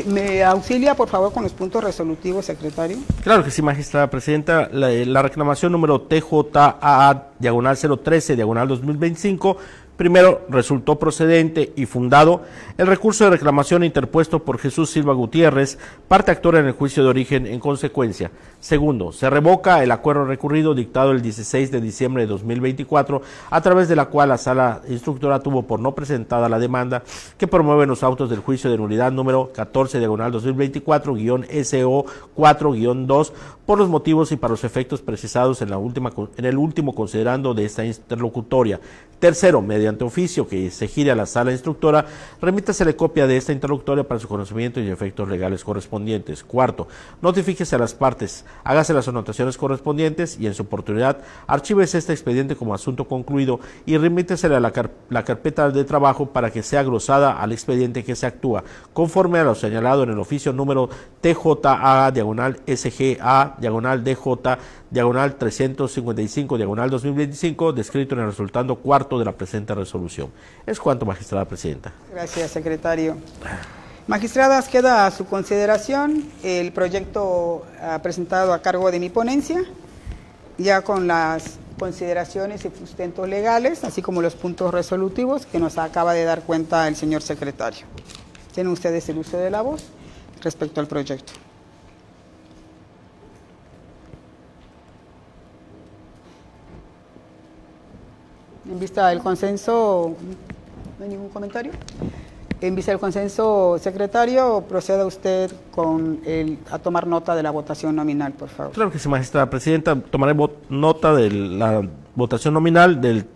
¿Me auxilia, por favor, con los puntos resolutivos, secretario? Claro que sí, magistrada presidenta. La reclamación número TJAA-013-2025, primero, resultó procedente y fundado el recurso de reclamación interpuesto por Jesús Silva Gutiérrez, parte actora en el juicio de origen en consecuencia. Segundo, se revoca el acuerdo recurrido dictado el 16 de diciembre de 2024, a través de la cual la sala instructora tuvo por no presentada la demanda que promueve los autos del juicio de nulidad número 14/2024-SO4-2 por los motivos y para los efectos precisados en el último considerando de esta interlocutoria. Tercero, mediante oficio que se gire a la sala instructora, remítasele copia de esta interlocutoria para su conocimiento y efectos legales correspondientes. Cuarto, notifíquese a las partes, hágase las anotaciones correspondientes y en su oportunidad archívese este expediente como asunto concluido y remítesele a la carpeta de trabajo para que sea glosada al expediente que se actúa, conforme a lo señalado en el oficio número TJA-SGA-DJ-355-2025, descrito en el resultando cuarto de la presente resolución. Es cuanto, magistrada presidenta. Gracias, secretario. Magistradas, queda a su consideración el proyecto presentado a cargo de mi ponencia, ya con las consideraciones y sustentos legales, así como los puntos resolutivos que nos acaba de dar cuenta el señor secretario. Tienen ustedes el uso de la voz respecto al proyecto. En vista del consenso, ¿no hay ningún comentario? En vista del consenso, secretario, proceda usted a tomar nota de la votación nominal, por favor. Claro que sí, magistrada presidenta. Tomaré nota de la votación nominal del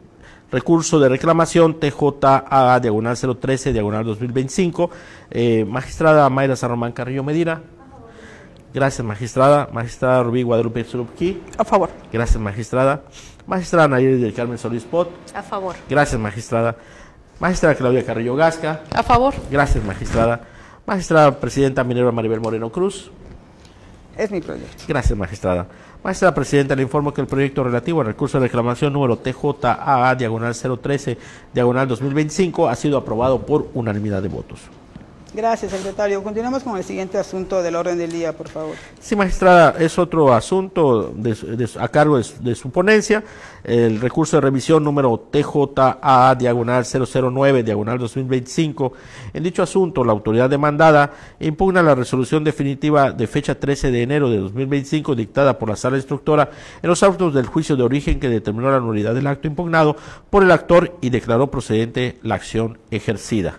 recurso de reclamación TJA-013-2025. Magistrada Mayra San Román Carrillo Medina. Gracias, magistrada. Magistrada Rubí Guadalupe Surubquí. A favor. Gracias, magistrada. Magistrada Nayeli del Carmen Solís Pot. A favor. Gracias, magistrada. Magistrada Claudia Carrillo Gasca. A favor. Gracias, magistrada. Magistrada presidenta Minerva Maribel Moreno Cruz. Es mi proyecto. Gracias, magistrada. Magistrada presidenta, le informo que el proyecto relativo al recurso de reclamación número TJAA-013-2025 ha sido aprobado por unanimidad de votos. Gracias, secretario. Continuamos con el siguiente asunto del orden del día, por favor. Sí, magistrada, es otro asunto a cargo de su ponencia, el recurso de revisión número TJA-009-2025. En dicho asunto, la autoridad demandada impugna la resolución definitiva de fecha 13 de enero de 2025 dictada por la sala instructora en los autos del juicio de origen que determinó la nulidad del acto impugnado por el actor y declaró procedente la acción ejercida.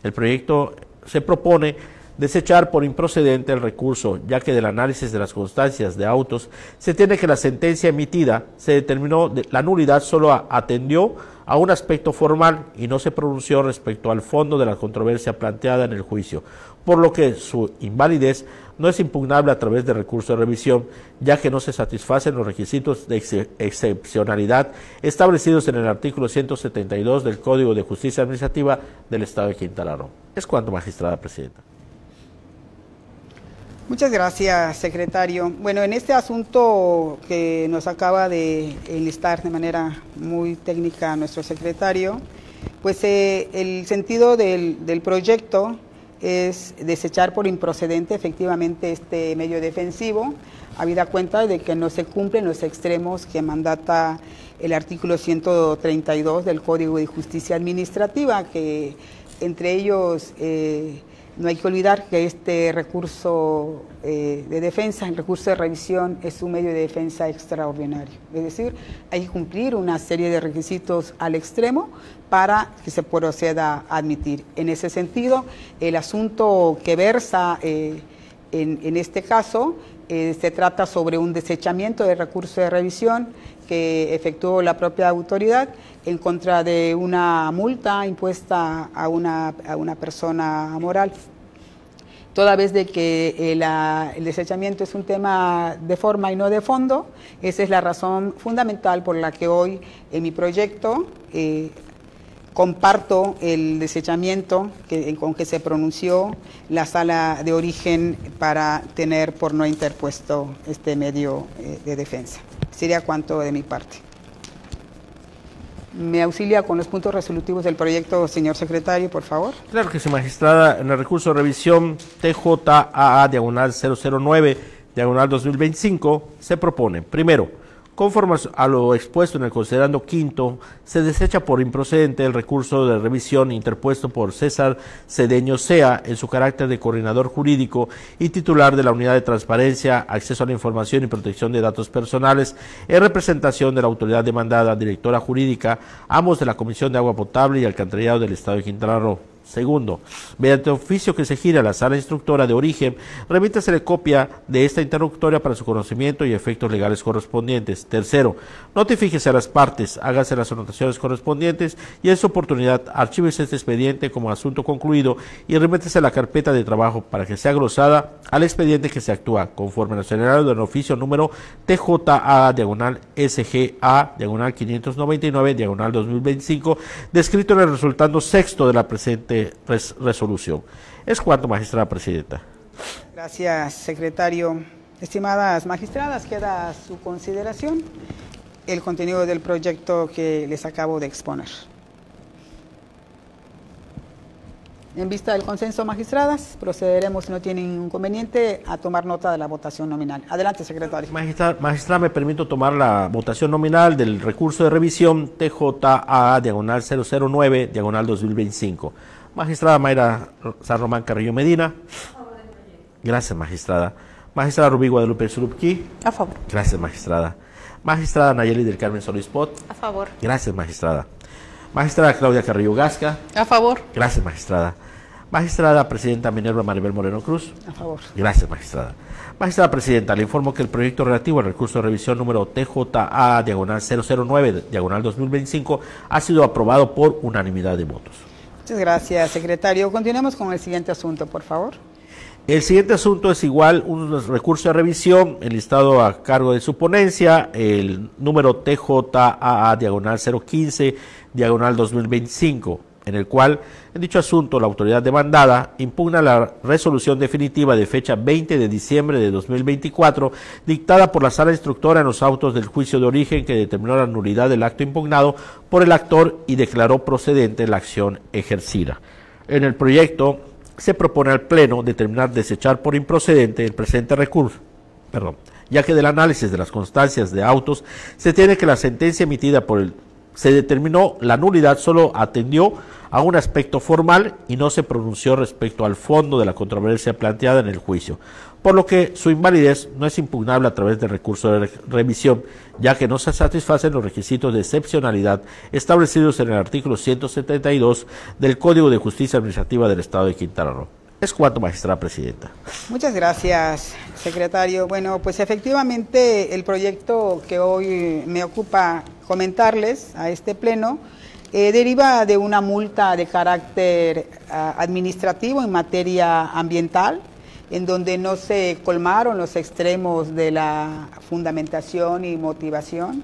El proyecto se propone desechar por improcedente el recurso, ya que del análisis de las constancias de autos se tiene que la sentencia emitida se determinó la nulidad solo atendió a un aspecto formal y no se pronunció respecto al fondo de la controversia planteada en el juicio, por lo que su invalidez no es impugnable a través de recurso de revisión, ya que no se satisfacen los requisitos de excepcionalidad establecidos en el artículo 172 del Código de Justicia Administrativa del Estado de Quintana Roo. Es cuanto, magistrada presidenta. Muchas gracias, secretario. Bueno, en este asunto que nos acaba de enlistar de manera muy técnica nuestro secretario, pues el sentido del proyecto es desechar por improcedente efectivamente este medio defensivo, habida cuenta de que no se cumplen los extremos que mandata el artículo 132 del Código de Justicia Administrativa, que entre ellos No hay que olvidar que este recurso de defensa, el recurso de revisión, es un medio de defensa extraordinario. Es decir, hay que cumplir una serie de requisitos al extremo para que se proceda a admitir. En ese sentido, el asunto que versa en este caso se trata sobre un desechamiento del recurso de revisión que efectuó la propia autoridad en contra de una multa impuesta a una persona moral. Toda vez de que el desechamiento es un tema de forma y no de fondo, esa es la razón fundamental por la que hoy en mi proyecto comparto el desechamiento con que se pronunció la sala de origen para tener por no interpuesto este medio de defensa. Sería cuanto de mi parte. ¿Me auxilia con los puntos resolutivos del proyecto, señor secretario, por favor? Claro que sí, magistrada. En el recurso de revisión TJAA/009/2025 se propone, primero, conforme a lo expuesto en el considerando quinto, se desecha por improcedente el recurso de revisión interpuesto por César Cedeño Sea en su carácter de coordinador jurídico y titular de la Unidad de Transparencia, Acceso a la Información y Protección de Datos Personales, en representación de la autoridad demandada, directora jurídica, ambos de la Comisión de Agua Potable y Alcantarillado del Estado de Quintana Roo. Segundo, mediante oficio que se gira a la sala instructora de origen, remítasele copia de esta interlocutoria para su conocimiento y efectos legales correspondientes. Tercero, notifíquese a las partes, hágase las anotaciones correspondientes y en su oportunidad archívese este expediente como asunto concluido y remítese a la carpeta de trabajo para que sea glosada al expediente que se actúa conforme al escenario del oficio número TJA/SGA/599/2025 descrito en el resultando sexto de la presente resolución. Es cuanto, magistrada presidenta. Gracias, secretario. Estimadas magistradas, queda a su consideración el contenido del proyecto que les acabo de exponer. En vista del consenso, magistradas, procederemos, si no tienen ningún inconveniente, a tomar nota de la votación nominal. Adelante, secretario. Magistrada, me permito tomar la votación nominal del recurso de revisión TJA/009/2025. Magistrada Mayra San Román Carrillo Medina. Gracias, magistrada. Magistrada Rubí Guadalupe Surubquí. A favor. Gracias, magistrada. Magistrada Nayeli del Carmen Solís Pot. A favor. Gracias, magistrada. Magistrada Claudia Carrillo Gasca. A favor. Gracias, magistrada. Magistrada Presidenta Minerva Maribel Moreno Cruz. A favor. Gracias, magistrada. Magistrada Presidenta, le informo que el proyecto relativo al recurso de revisión número TJA/009/2025 ha sido aprobado por unanimidad de votos. Muchas gracias, secretario. Continuemos con el siguiente asunto, por favor. El siguiente asunto es igual un recurso de revisión enlistado a cargo de su ponencia, el número TJAA/015/2025, en el cual, en dicho asunto, la autoridad demandada impugna la resolución definitiva de fecha 20 de diciembre de 2024, dictada por la sala instructora en los autos del juicio de origen que determinó la nulidad del acto impugnado por el actor y declaró procedente la acción ejercida. En el proyecto se propone al Pleno determinar desechar por improcedente el presente recurso, ya que del análisis de las constancias de autos se tiene que la sentencia emitida por el se determinó la nulidad solo atendió a un aspecto formal y no se pronunció respecto al fondo de la controversia planteada en el juicio, por lo que su invalidez no es impugnable a través del recurso de revisión, ya que no se satisfacen los requisitos de excepcionalidad establecidos en el artículo 172 del Código de Justicia Administrativa del Estado de Quintana Roo. Es cuanto, magistrada presidenta. Muchas gracias, secretario. Bueno, pues efectivamente el proyecto que hoy me ocupa comentarles a este pleno deriva de una multa de carácter administrativo en materia ambiental, en donde no se colmaron los extremos de la fundamentación y motivación,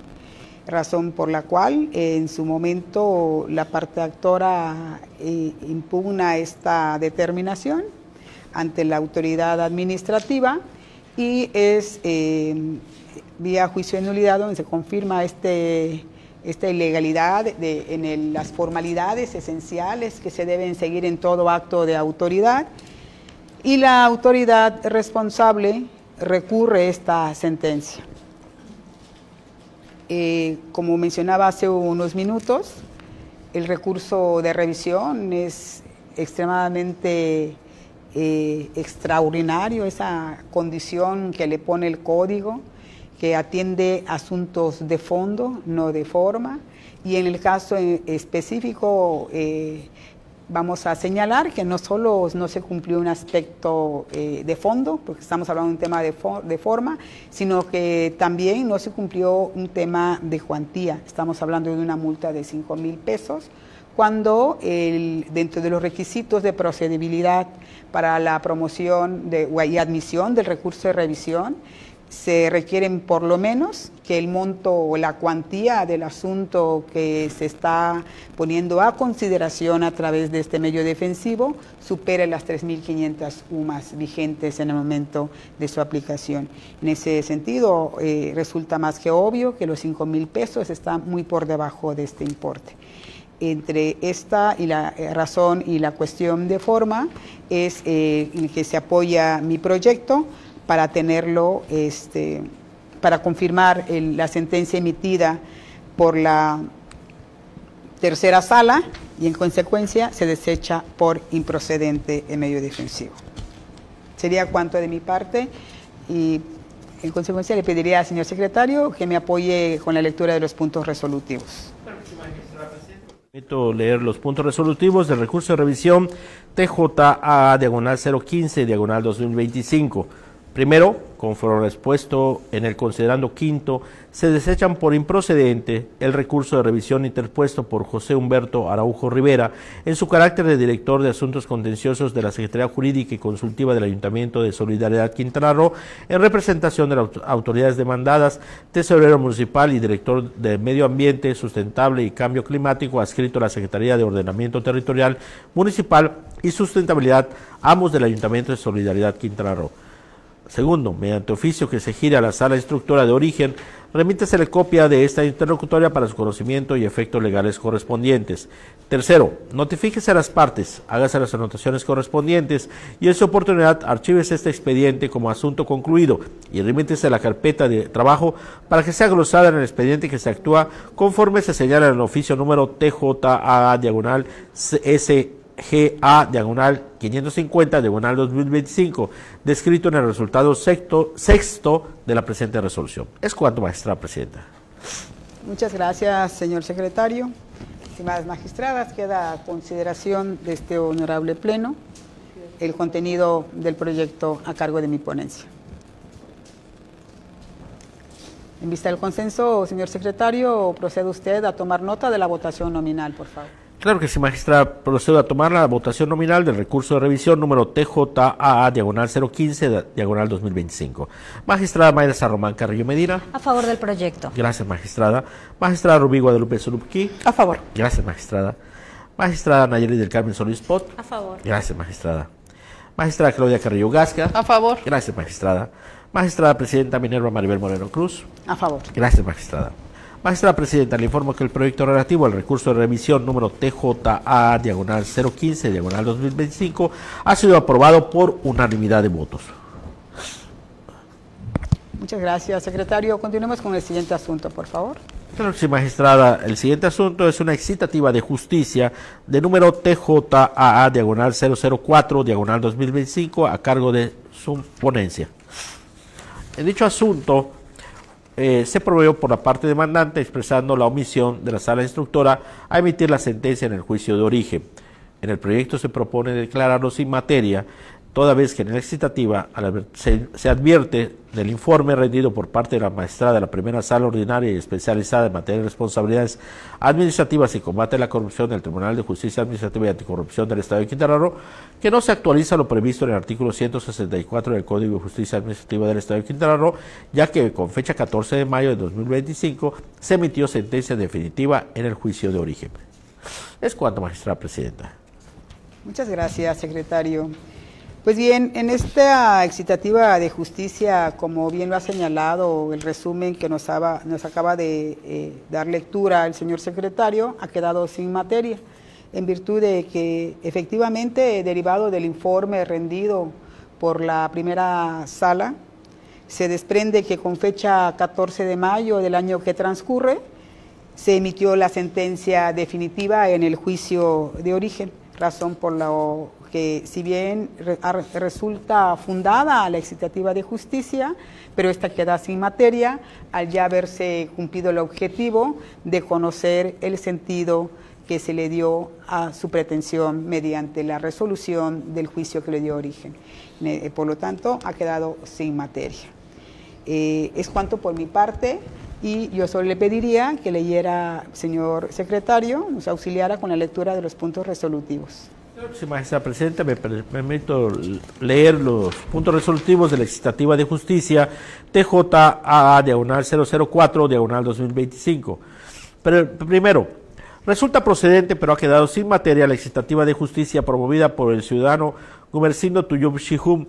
razón por la cual en su momento la parte actora impugna esta determinación ante la autoridad administrativa y es vía juicio de nulidad donde se confirma esta ilegalidad en las formalidades esenciales que se deben seguir en todo acto de autoridad y la autoridad responsable recurre esta sentencia. Como mencionaba hace unos minutos, el recurso de revisión es extremadamente extraordinario, esa condición que le pone el código, que atiende asuntos de fondo, no de forma, y en el caso específico vamos a señalar que no solo no se cumplió un aspecto de fondo, porque estamos hablando de un tema de forma, sino que también no se cumplió un tema de cuantía. Estamos hablando de una multa de 5,000 pesos, cuando dentro de los requisitos de procedibilidad para la promoción y admisión del recurso de revisión, se requieren por lo menos que el monto o la cuantía del asunto que se está poniendo a consideración a través de este medio defensivo supere las 3.500 UMAS vigentes en el momento de su aplicación. En ese sentido, resulta más que obvio que los 5,000 pesos están muy por debajo de este importe. Entre esta y la razón y la cuestión de forma es en que se apoya mi proyecto para tenerlo, para confirmar la sentencia emitida por la tercera sala y en consecuencia se desecha por improcedente en medio defensivo. Sería cuanto de mi parte y en consecuencia le pediría al señor secretario que me apoye con la lectura de los puntos resolutivos. Permito leer los puntos resolutivos del recurso de revisión TJA-015-2025. Primero, conforme expuesto en el considerando quinto, se desechan por improcedente el recurso de revisión interpuesto por José Humberto Araujo Rivera en su carácter de director de Asuntos Contenciosos de la Secretaría Jurídica y Consultiva del Ayuntamiento de Solidaridad Quintana Roo, en representación de las autoridades demandadas, tesorero municipal y director de Medio Ambiente Sustentable y Cambio Climático, adscrito a la Secretaría de Ordenamiento Territorial Municipal y Sustentabilidad, ambos del Ayuntamiento de Solidaridad Quintana Roo. Segundo, mediante oficio que se gire a la sala instructora de origen, remítesele copia de esta interlocutoria para su conocimiento y efectos legales correspondientes. Tercero, notifíquese a las partes, hágase las anotaciones correspondientes y en su oportunidad archívese este expediente como asunto concluido y remítese a la carpeta de trabajo para que sea glosada en el expediente que se actúa conforme se señala en el oficio número TJA/SGA/550/2025, descrito en el resultado sexto de la presente resolución. Es cuanto, magistrada presidenta. Muchas gracias, señor secretario. Estimadas magistradas, queda a consideración de este honorable pleno el contenido del proyecto a cargo de mi ponencia. En vista del consenso, señor secretario, procede usted a tomar nota de la votación nominal, por favor. Claro que sí, magistrada. Procedo a tomar la votación nominal del recurso de revisión número TJA/015/2025. Magistrada Mayra San Román Carrillo Medina. A favor del proyecto. Gracias, magistrada. Magistrada Rubí Guadalupe Zulupquí. A favor. Gracias, magistrada. Magistrada Nayeli del Carmen Solís Pot. A favor. Gracias, magistrada. Magistrada Claudia Carrillo Gasca. A favor. Gracias, magistrada. Magistrada Presidenta Minerva Maribel Moreno Cruz. A favor. Gracias, magistrada. Magistrada Presidenta, le informo que el proyecto relativo al recurso de revisión número TJA/015/2025 ha sido aprobado por unanimidad de votos. Muchas gracias, secretario. Continuemos con el siguiente asunto, por favor. Claro que sí, magistrada. El siguiente asunto es una excitativa de justicia de número TJA/004/2025 a cargo de su ponencia. En dicho asunto, se proveyó por la parte demandante expresando la omisión de la sala instructora a emitir la sentencia en el juicio de origen. En el proyecto se propone declararlo sin materia, toda vez que en la excitativa se advierte del informe rendido por parte de la magistrada de la primera sala ordinaria y especializada en materia de responsabilidades administrativas y combate a la corrupción del Tribunal de Justicia Administrativa y Anticorrupción del Estado de Quintana Roo, que no se actualiza lo previsto en el artículo 164 del Código de Justicia Administrativa del Estado de Quintana Roo, ya que con fecha 14 de mayo de 2025 se emitió sentencia definitiva en el juicio de origen. Es cuanto, magistrada presidenta. Muchas gracias, secretario. Pues bien, en esta excitativa de justicia, como bien lo ha señalado el resumen que nos acaba de dar lectura el señor secretario, ha quedado sin materia, en virtud de que efectivamente, derivado del informe rendido por la primera sala, se desprende que con fecha 14 de mayo del año que transcurre, se emitió la sentencia definitiva en el juicio de origen. razón por la que, si bien resulta fundada la excitativa de justicia, pero esta queda sin materia al ya haberse cumplido el objetivo de conocer el sentido que se le dio a su pretensión mediante la resolución del juicio que le dio origen. Por lo tanto, ha quedado sin materia. Es cuanto por mi parte, y yo solo le pediría que leyera, señor secretario, nos auxiliara con la lectura de los puntos resolutivos. Sí, magistrada presidenta, me permito leer los puntos resolutivos de la excitativa de justicia TJAA/004/2025. Pero primero, resulta procedente, pero ha quedado sin materia, la excitativa de justicia promovida por el ciudadano Gumersindo Tuyum Shihum,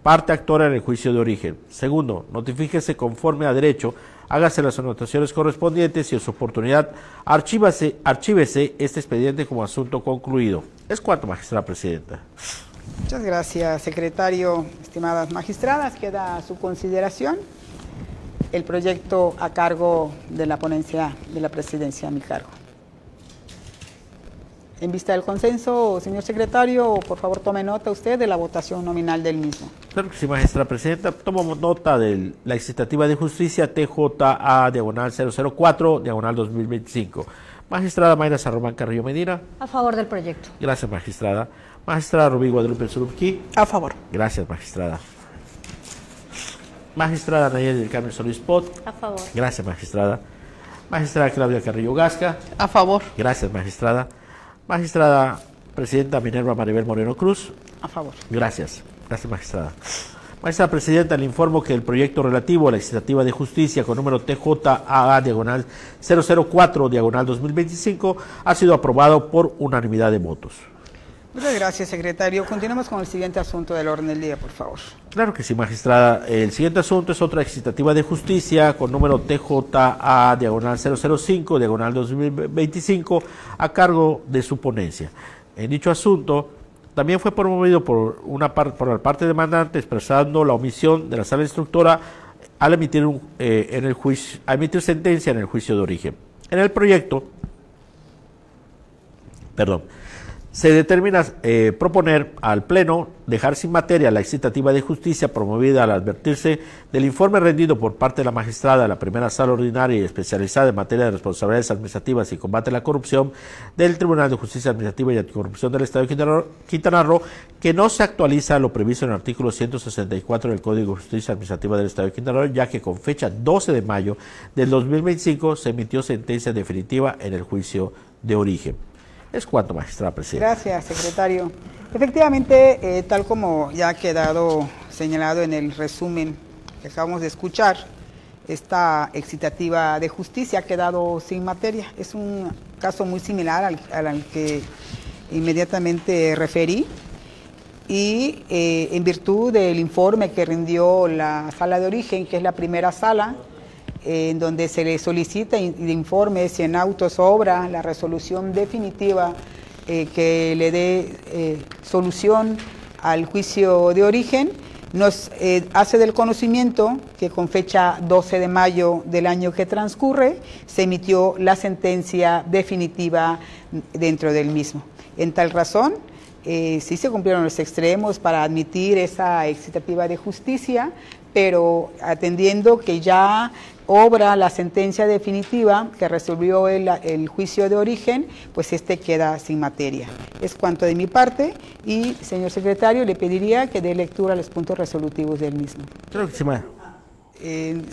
parte actora en el juicio de origen. Segundo, notifíquese conforme a derecho, hágase las anotaciones correspondientes y en su oportunidad archívese este expediente como asunto concluido. Es cuanto, magistrada presidenta. Muchas gracias, secretario. Estimadas magistradas, queda a su consideración el proyecto a cargo de la ponencia de la presidencia a mi cargo. En vista del consenso, señor secretario, por favor tome nota usted de la votación nominal del mismo. Claro que sí, magistrada presidenta. Tomo nota de la excitativa de justicia TJA/004/2025. Magistrada Mayra San Román Carrillo Medina. A favor del proyecto. Gracias, magistrada. Magistrada Rubí Guadalupe Surubquí. A favor. Gracias, magistrada. Magistrada Nayeli del Carmen Solís Pot. A favor. Gracias, magistrada. Magistrada Claudia Carrillo Gasca. A favor. Gracias, magistrada. Magistrada Presidenta Minerva Maribel Moreno Cruz. A favor. Gracias. Gracias, magistrada. Magistrada Presidenta, le informo que el proyecto relativo a la excitativa de justicia con número TJAA/004/2025 ha sido aprobado por unanimidad de votos. Muchas gracias, secretario. Continuemos con el siguiente asunto del orden del día, por favor. Claro que sí, magistrada. El siguiente asunto es otra excitativa de justicia con número TJA/005/2025 a cargo de su ponencia. En dicho asunto también fue promovido por la parte demandante expresando la omisión de la sala instructora al emitir sentencia en el juicio de origen. En el proyecto, se determina proponer al Pleno dejar sin materia la excitativa de justicia promovida al advertirse del informe rendido por parte de la magistrada de la primera sala ordinaria y especializada en materia de responsabilidades administrativas y combate a la corrupción del Tribunal de Justicia Administrativa y Anticorrupción del Estado de Quintana Roo, que no se actualiza a lo previsto en el artículo 164 del Código de Justicia Administrativa del Estado de Quintana Roo, ya que con fecha 12 de mayo del 2025 se emitió sentencia definitiva en el juicio de origen. Es cuanto, magistrada presidenta. Gracias, secretario. Efectivamente, tal como ya ha quedado señalado en el resumen que acabamos de escuchar, esta excitativa de justicia ha quedado sin materia. Es un caso muy similar al que inmediatamente referí y en virtud del informe que rindió la sala de origen, que es la primera sala, en donde se le solicita de informe si en auto sobra la resolución definitiva que le dé solución al juicio de origen, nos hace del conocimiento que con fecha 12 de mayo del año que transcurre se emitió la sentencia definitiva dentro del mismo. En tal razón, sí se cumplieron los extremos para admitir esa excitativa de justicia, pero atendiendo que ya obra la sentencia definitiva que resolvió el juicio de origen, pues queda sin materia. Es cuanto de mi parte y, señor secretario, le pediría que dé lectura a los puntos resolutivos del mismo. Creo que sí,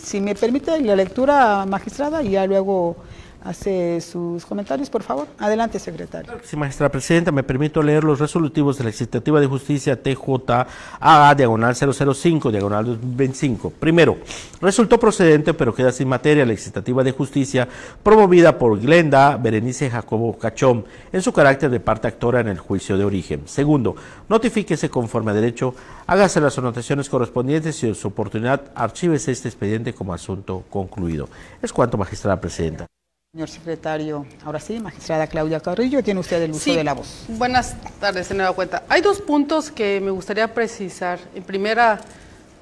si me permite la lectura, magistrada, y ya luego hace sus comentarios, por favor. Adelante, secretario. Sí, magistrada presidenta, me permito leer los resolutivos de la excitativa de justicia TJAA/005/2025. Primero, resultó procedente, pero queda sin materia, la excitativa de justicia promovida por Glenda Berenice Jacobo Cachón en su carácter de parte actora en el juicio de origen. Segundo, notifíquese conforme a derecho, hágase las anotaciones correspondientes y en su oportunidad archívese este expediente como asunto concluido. Es cuanto, magistrada presidenta. Señor secretario, ahora sí, magistrada Claudia Carrillo, tiene usted el uso de la voz. Buenas tardes, señora cuenta. Hay dos puntos que me gustaría precisar. En primera,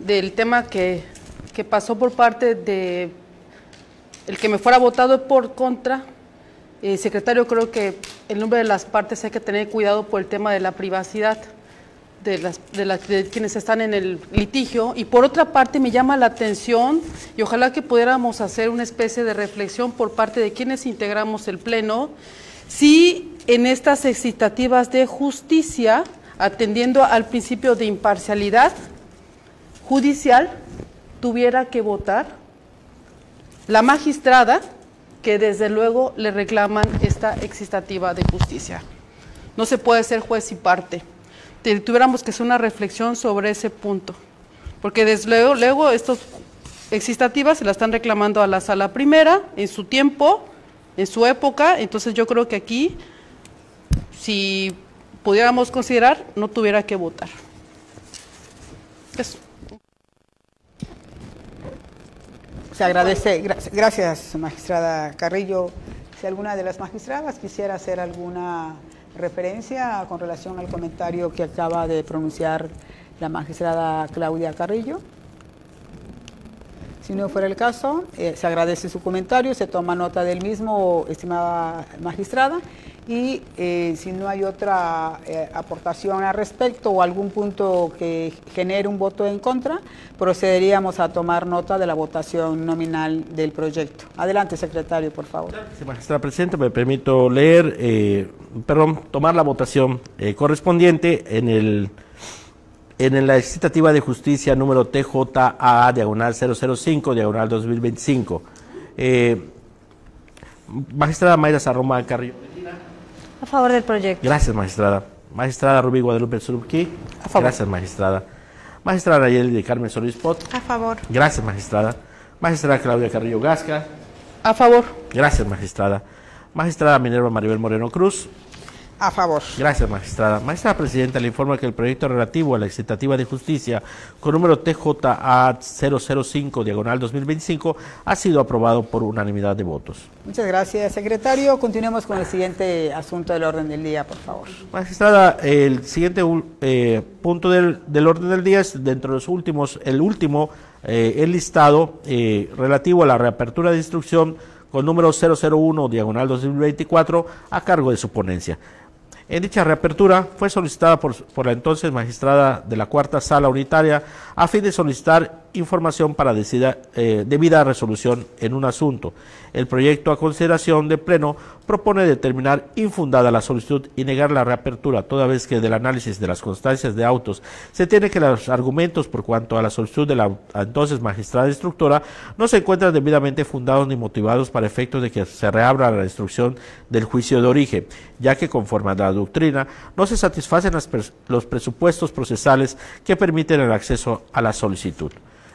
del tema que pasó por parte de el que me fuera votado por contra, Secretario, creo que en nombre de las partes hay que tener cuidado por el tema de la privacidad de quienes están en el litigio. Y por otra parte me llama la atención y ojalá que pudiéramos hacer una especie de reflexión por parte de quienes integramos el Pleno, si en estas excitativas de justicia, atendiendo al principio de imparcialidad judicial, tuviera que votar la magistrada que desde luego le reclaman esta excitativa de justicia. No se puede ser juez y parte. Tuviéramos que hacer una reflexión sobre ese punto, porque desde luego estas excitativas se la están reclamando a la Sala Primera en su tiempo, en su época. Entonces yo creo que aquí, si pudiéramos considerar, no tuviera que votar. Eso. Se agradece, gracias magistrada Carrillo. Si alguna de las magistradas quisiera hacer alguna referencia con relación al comentario que acaba de pronunciar la magistrada Claudia Carrillo. Si no fuera el caso, se agradece su comentario, se toma nota del mismo, estimada magistrada, y si no hay otra aportación al respecto o algún punto que genere un voto en contra, procederíamos a tomar nota de la votación nominal del proyecto. Adelante, secretario, por favor. Sí, magistrada presidenta, me permito leer, tomar la votación correspondiente en la excitativa de justicia número TJA, diagonal 005, diagonal 2025. Magistrada Mayra Sarroma Carrillo. A favor del proyecto. Gracias, magistrada. Magistrada Rubí Guadalupe Surubquí. A favor. Gracias, magistrada. Magistrada Nayeli de Carmen Solís Pot. A favor. Gracias, magistrada. Magistrada Claudia Carrillo Gasca. A favor. Gracias, magistrada. Magistrada Minerva Maribel Moreno Cruz. A favor. Gracias, magistrada. Magistrada presidenta, le informa que el proyecto relativo a la excitativa de justicia con número TJA 005, diagonal 2025, ha sido aprobado por unanimidad de votos. Muchas gracias, secretario. Continuemos con el siguiente asunto del orden del día, por favor. Magistrada, el siguiente punto del orden del día es dentro de los últimos, el listado relativo a la reapertura de instrucción con número 001, diagonal 2024, a cargo de su ponencia. En dicha reapertura fue solicitada por la entonces magistrada de la Cuarta Sala Unitaria a fin de solicitar información para debida resolución en un asunto. El proyecto a consideración de Pleno propone determinar infundada la solicitud y negar la reapertura, toda vez que del análisis de las constancias de autos se tiene que los argumentos por cuanto a la solicitud de la entonces magistrada instructora no se encuentran debidamente fundados ni motivados para efectos de que se reabra la instrucción del juicio de origen, ya que conforme a la doctrina no se satisfacen los presupuestos procesales que permiten el acceso a la solicitud.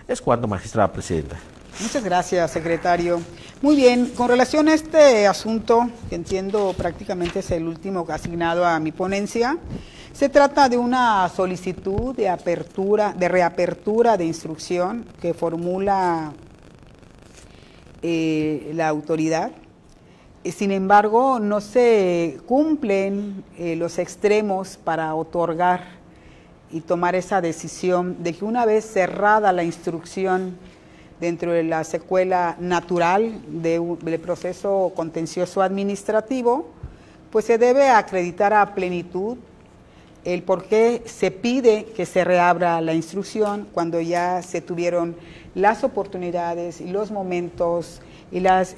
Es cuanto, magistrada presidenta. Muchas gracias, secretario. Muy bien, con relación a este asunto, que entiendo prácticamente es el último asignado a mi ponencia, se trata de una solicitud de reapertura de instrucción que formula la autoridad. Sin embargo, no se cumplen los extremos para otorgar y tomar esa decisión de que una vez cerrada la instrucción dentro de la secuela natural del proceso contencioso administrativo, pues se debe acreditar a plenitud el por qué se pide que se reabra la instrucción cuando ya se tuvieron las oportunidades y los momentos y las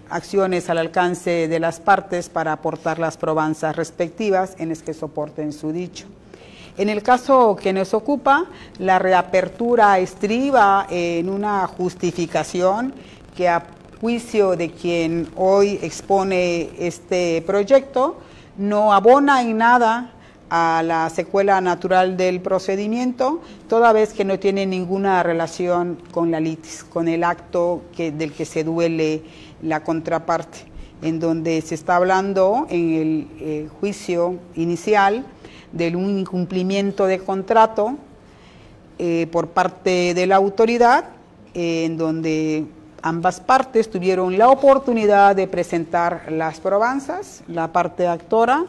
acciones al alcance de las partes para aportar las probanzas respectivas en las que soporten su dicho. En el caso que nos ocupa, la reapertura estriba en una justificación que a juicio de quien hoy expone este proyecto no abona en nada a la secuela natural del procedimiento, toda vez que no tiene ninguna relación con la litis, con el acto del que se duele la contraparte, en donde se está hablando en el juicio inicial de un incumplimiento de contrato por parte de la autoridad, en donde ambas partes tuvieron la oportunidad de presentar las probanzas, la parte actora,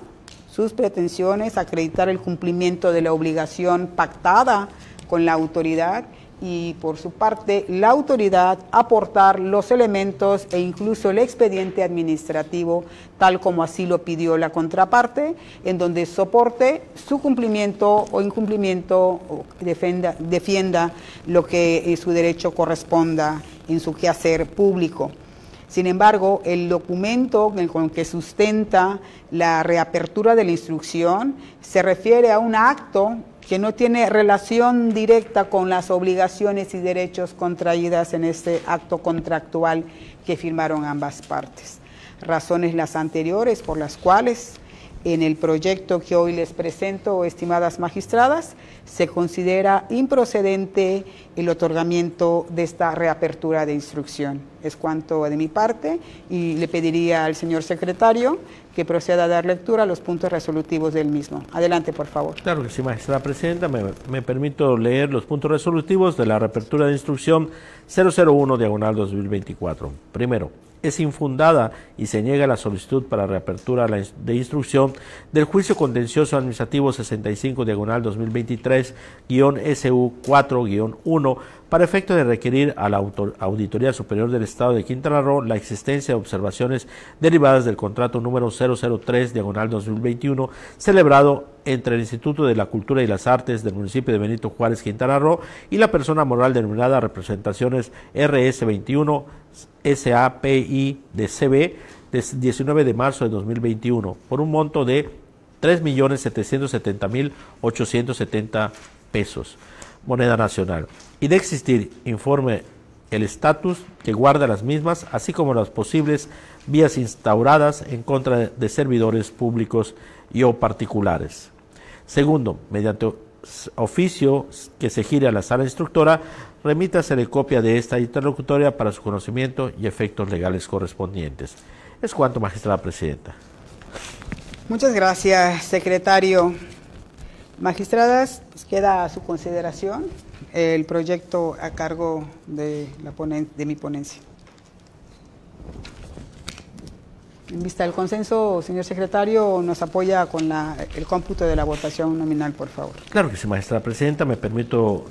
sus pretensiones, acreditar el cumplimiento de la obligación pactada con la autoridad y por su parte la autoridad aportar los elementos e incluso el expediente administrativo tal como así lo pidió la contraparte, en donde soporte su cumplimiento o incumplimiento o defienda lo que su derecho corresponda en su quehacer público. Sin embargo, el documento con que sustenta la reapertura de la instrucción se refiere a un acto que no tiene relación directa con las obligaciones y derechos contraídas en este acto contractual que firmaron ambas partes. Razones las anteriores por las cuales en el proyecto que hoy les presento, estimadas magistradas, se considera improcedente el otorgamiento de esta reapertura de instrucción. Es cuanto de mi parte y le pediría al señor secretario que proceda a dar lectura a los puntos resolutivos del mismo. Adelante, por favor. Claro que sí, magistrada presidenta. Me permito leer los puntos resolutivos de la reapertura de instrucción 001/2024. Primero, es infundada y se niega la solicitud para reapertura de instrucción del juicio contencioso administrativo 65/2023-SU4-1 para efecto de requerir a la Auditoría Superior del Estado de Quintana Roo la existencia de observaciones derivadas del contrato número 003/2021 celebrado entre el Instituto de la Cultura y las Artes del municipio de Benito Juárez, Quintana Roo, y la persona moral denominada Representaciones RS21 SAPI de CB, de 19 de marzo de 2021, por un monto de 3.770.870 pesos, moneda nacional, y de existir informe el estatus que guarda las mismas, así como las posibles vías instauradas en contra de servidores públicos y o particulares. Segundo, mediante oficio que se gire a la sala instructora, remítasele copia de esta interlocutoria para su conocimiento y efectos legales correspondientes. Es cuanto, magistrada presidenta. Muchas gracias, secretario. Magistradas, queda a su consideración el proyecto a cargo de mi ponencia. En vista del consenso, señor secretario, nos apoya con el cómputo de la votación nominal, por favor. Claro que sí, magistrada presidenta. Me permito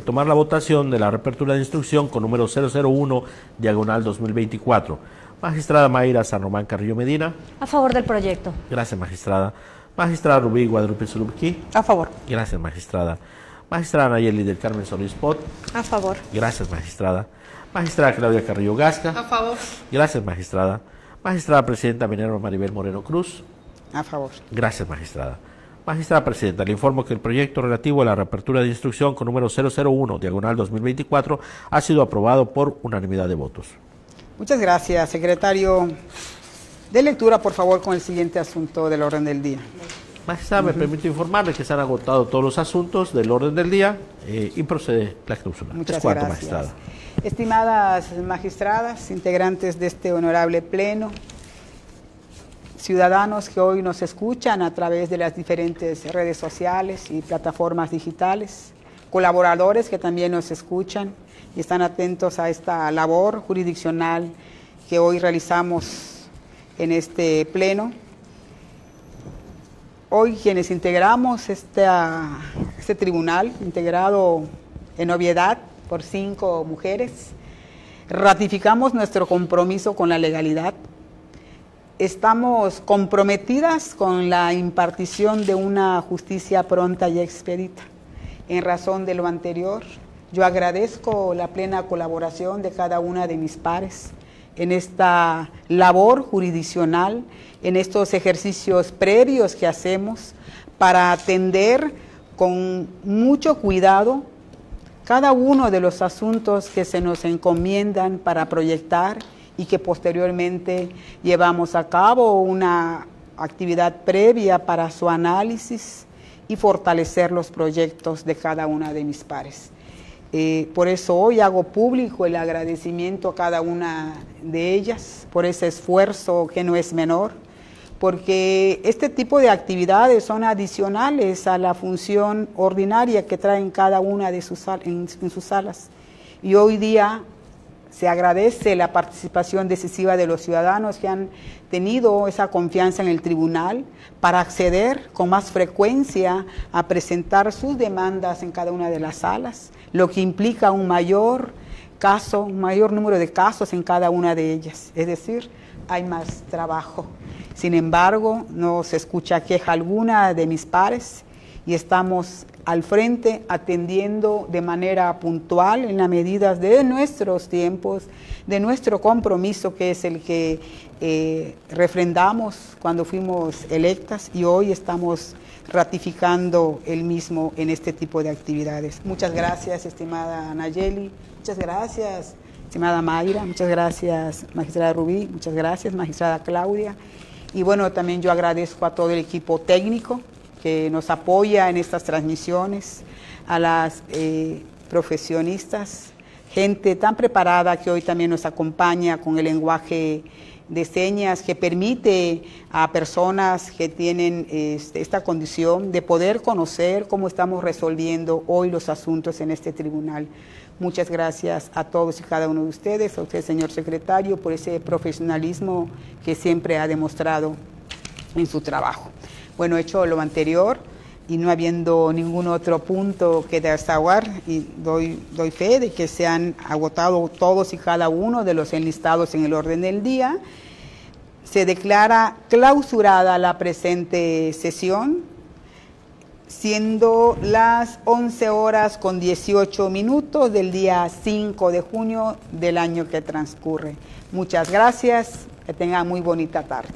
tomar la votación de la reapertura de instrucción con número 001/2024. Magistrada Mayra San Román Carrillo Medina. A favor del proyecto. Gracias, magistrada. Magistrada Rubí Guadalupe Zulubquí. A favor. Gracias, magistrada. Magistrada Nayeli del Carmen Solís Pot. A favor. Gracias, magistrada. Magistrada Claudia Carrillo Gasca. A favor. Gracias, magistrada. Magistrada Presidenta Minerva Maribel Moreno Cruz. A favor. Gracias, magistrada. Magistrada Presidenta, le informo que el proyecto relativo a la reapertura de instrucción con número 001/2024 ha sido aprobado por unanimidad de votos. Muchas gracias, secretario. De lectura, por favor, con el siguiente asunto del orden del día. Magistrada, me permito informarle que se han agotado todos los asuntos del orden del día y procede la clausura. Muchas es cuanto, gracias. magistrada. Estimadas magistradas, integrantes de este honorable pleno, ciudadanos que hoy nos escuchan a través de las diferentes redes sociales y plataformas digitales, colaboradores que también nos escuchan y están atentos a esta labor jurisdiccional que hoy realizamos en este pleno. Hoy quienes integramos este tribunal, integrado en obviedad por 5 mujeres, ratificamos nuestro compromiso con la legalidad. Estamos comprometidas con la impartición de una justicia pronta y expedita. En razón de lo anterior, yo agradezco la plena colaboración de cada una de mis pares en esta labor jurisdiccional, en estos ejercicios previos que hacemos para atender con mucho cuidado cada uno de los asuntos que se nos encomiendan para proyectar y que posteriormente llevamos a cabo una actividad previa para su análisis y fortalecer los proyectos de cada una de mis pares. Por eso hoy hago público el agradecimiento a cada una de ellas por ese esfuerzo que no es menor, porque este tipo de actividades son adicionales a la función ordinaria que traen cada una de sus salas. Y hoy día Se agradece la participación decisiva de los ciudadanos que han tenido esa confianza en el tribunal para acceder con más frecuencia a presentar sus demandas en cada una de las salas, lo que implica un mayor número de casos en cada una de ellas. Es decir, hay más trabajo. Sin embargo, no se escucha queja alguna de mis pares y estamos al frente atendiendo de manera puntual en las medidas de nuestros tiempos, de nuestro compromiso, que es el que refrendamos cuando fuimos electas, y hoy estamos ratificando el mismo en este tipo de actividades. Muchas gracias, estimada Nayeli. Muchas gracias, estimada Mayra. Muchas gracias, magistrada Rubí. Muchas gracias, magistrada Claudia. Y bueno, también yo agradezco a todo el equipo técnico que nos apoya en estas transmisiones, a las profesionistas, gente tan preparada que hoy también nos acompaña con el lenguaje de señas, que permite a personas que tienen esta condición de poder conocer cómo estamos resolviendo hoy los asuntos en este tribunal. Muchas gracias a todos y cada uno de ustedes, a usted, señor secretario, por ese profesionalismo que siempre ha demostrado en su trabajo. Bueno, hecho lo anterior y no habiendo ningún otro punto que desahogar, y doy fe de que se han agotado todos y cada uno de los enlistados en el orden del día, se declara clausurada la presente sesión, siendo las 11:18 del día 5 de junio del año que transcurre. Muchas gracias, que tengan muy bonita tarde.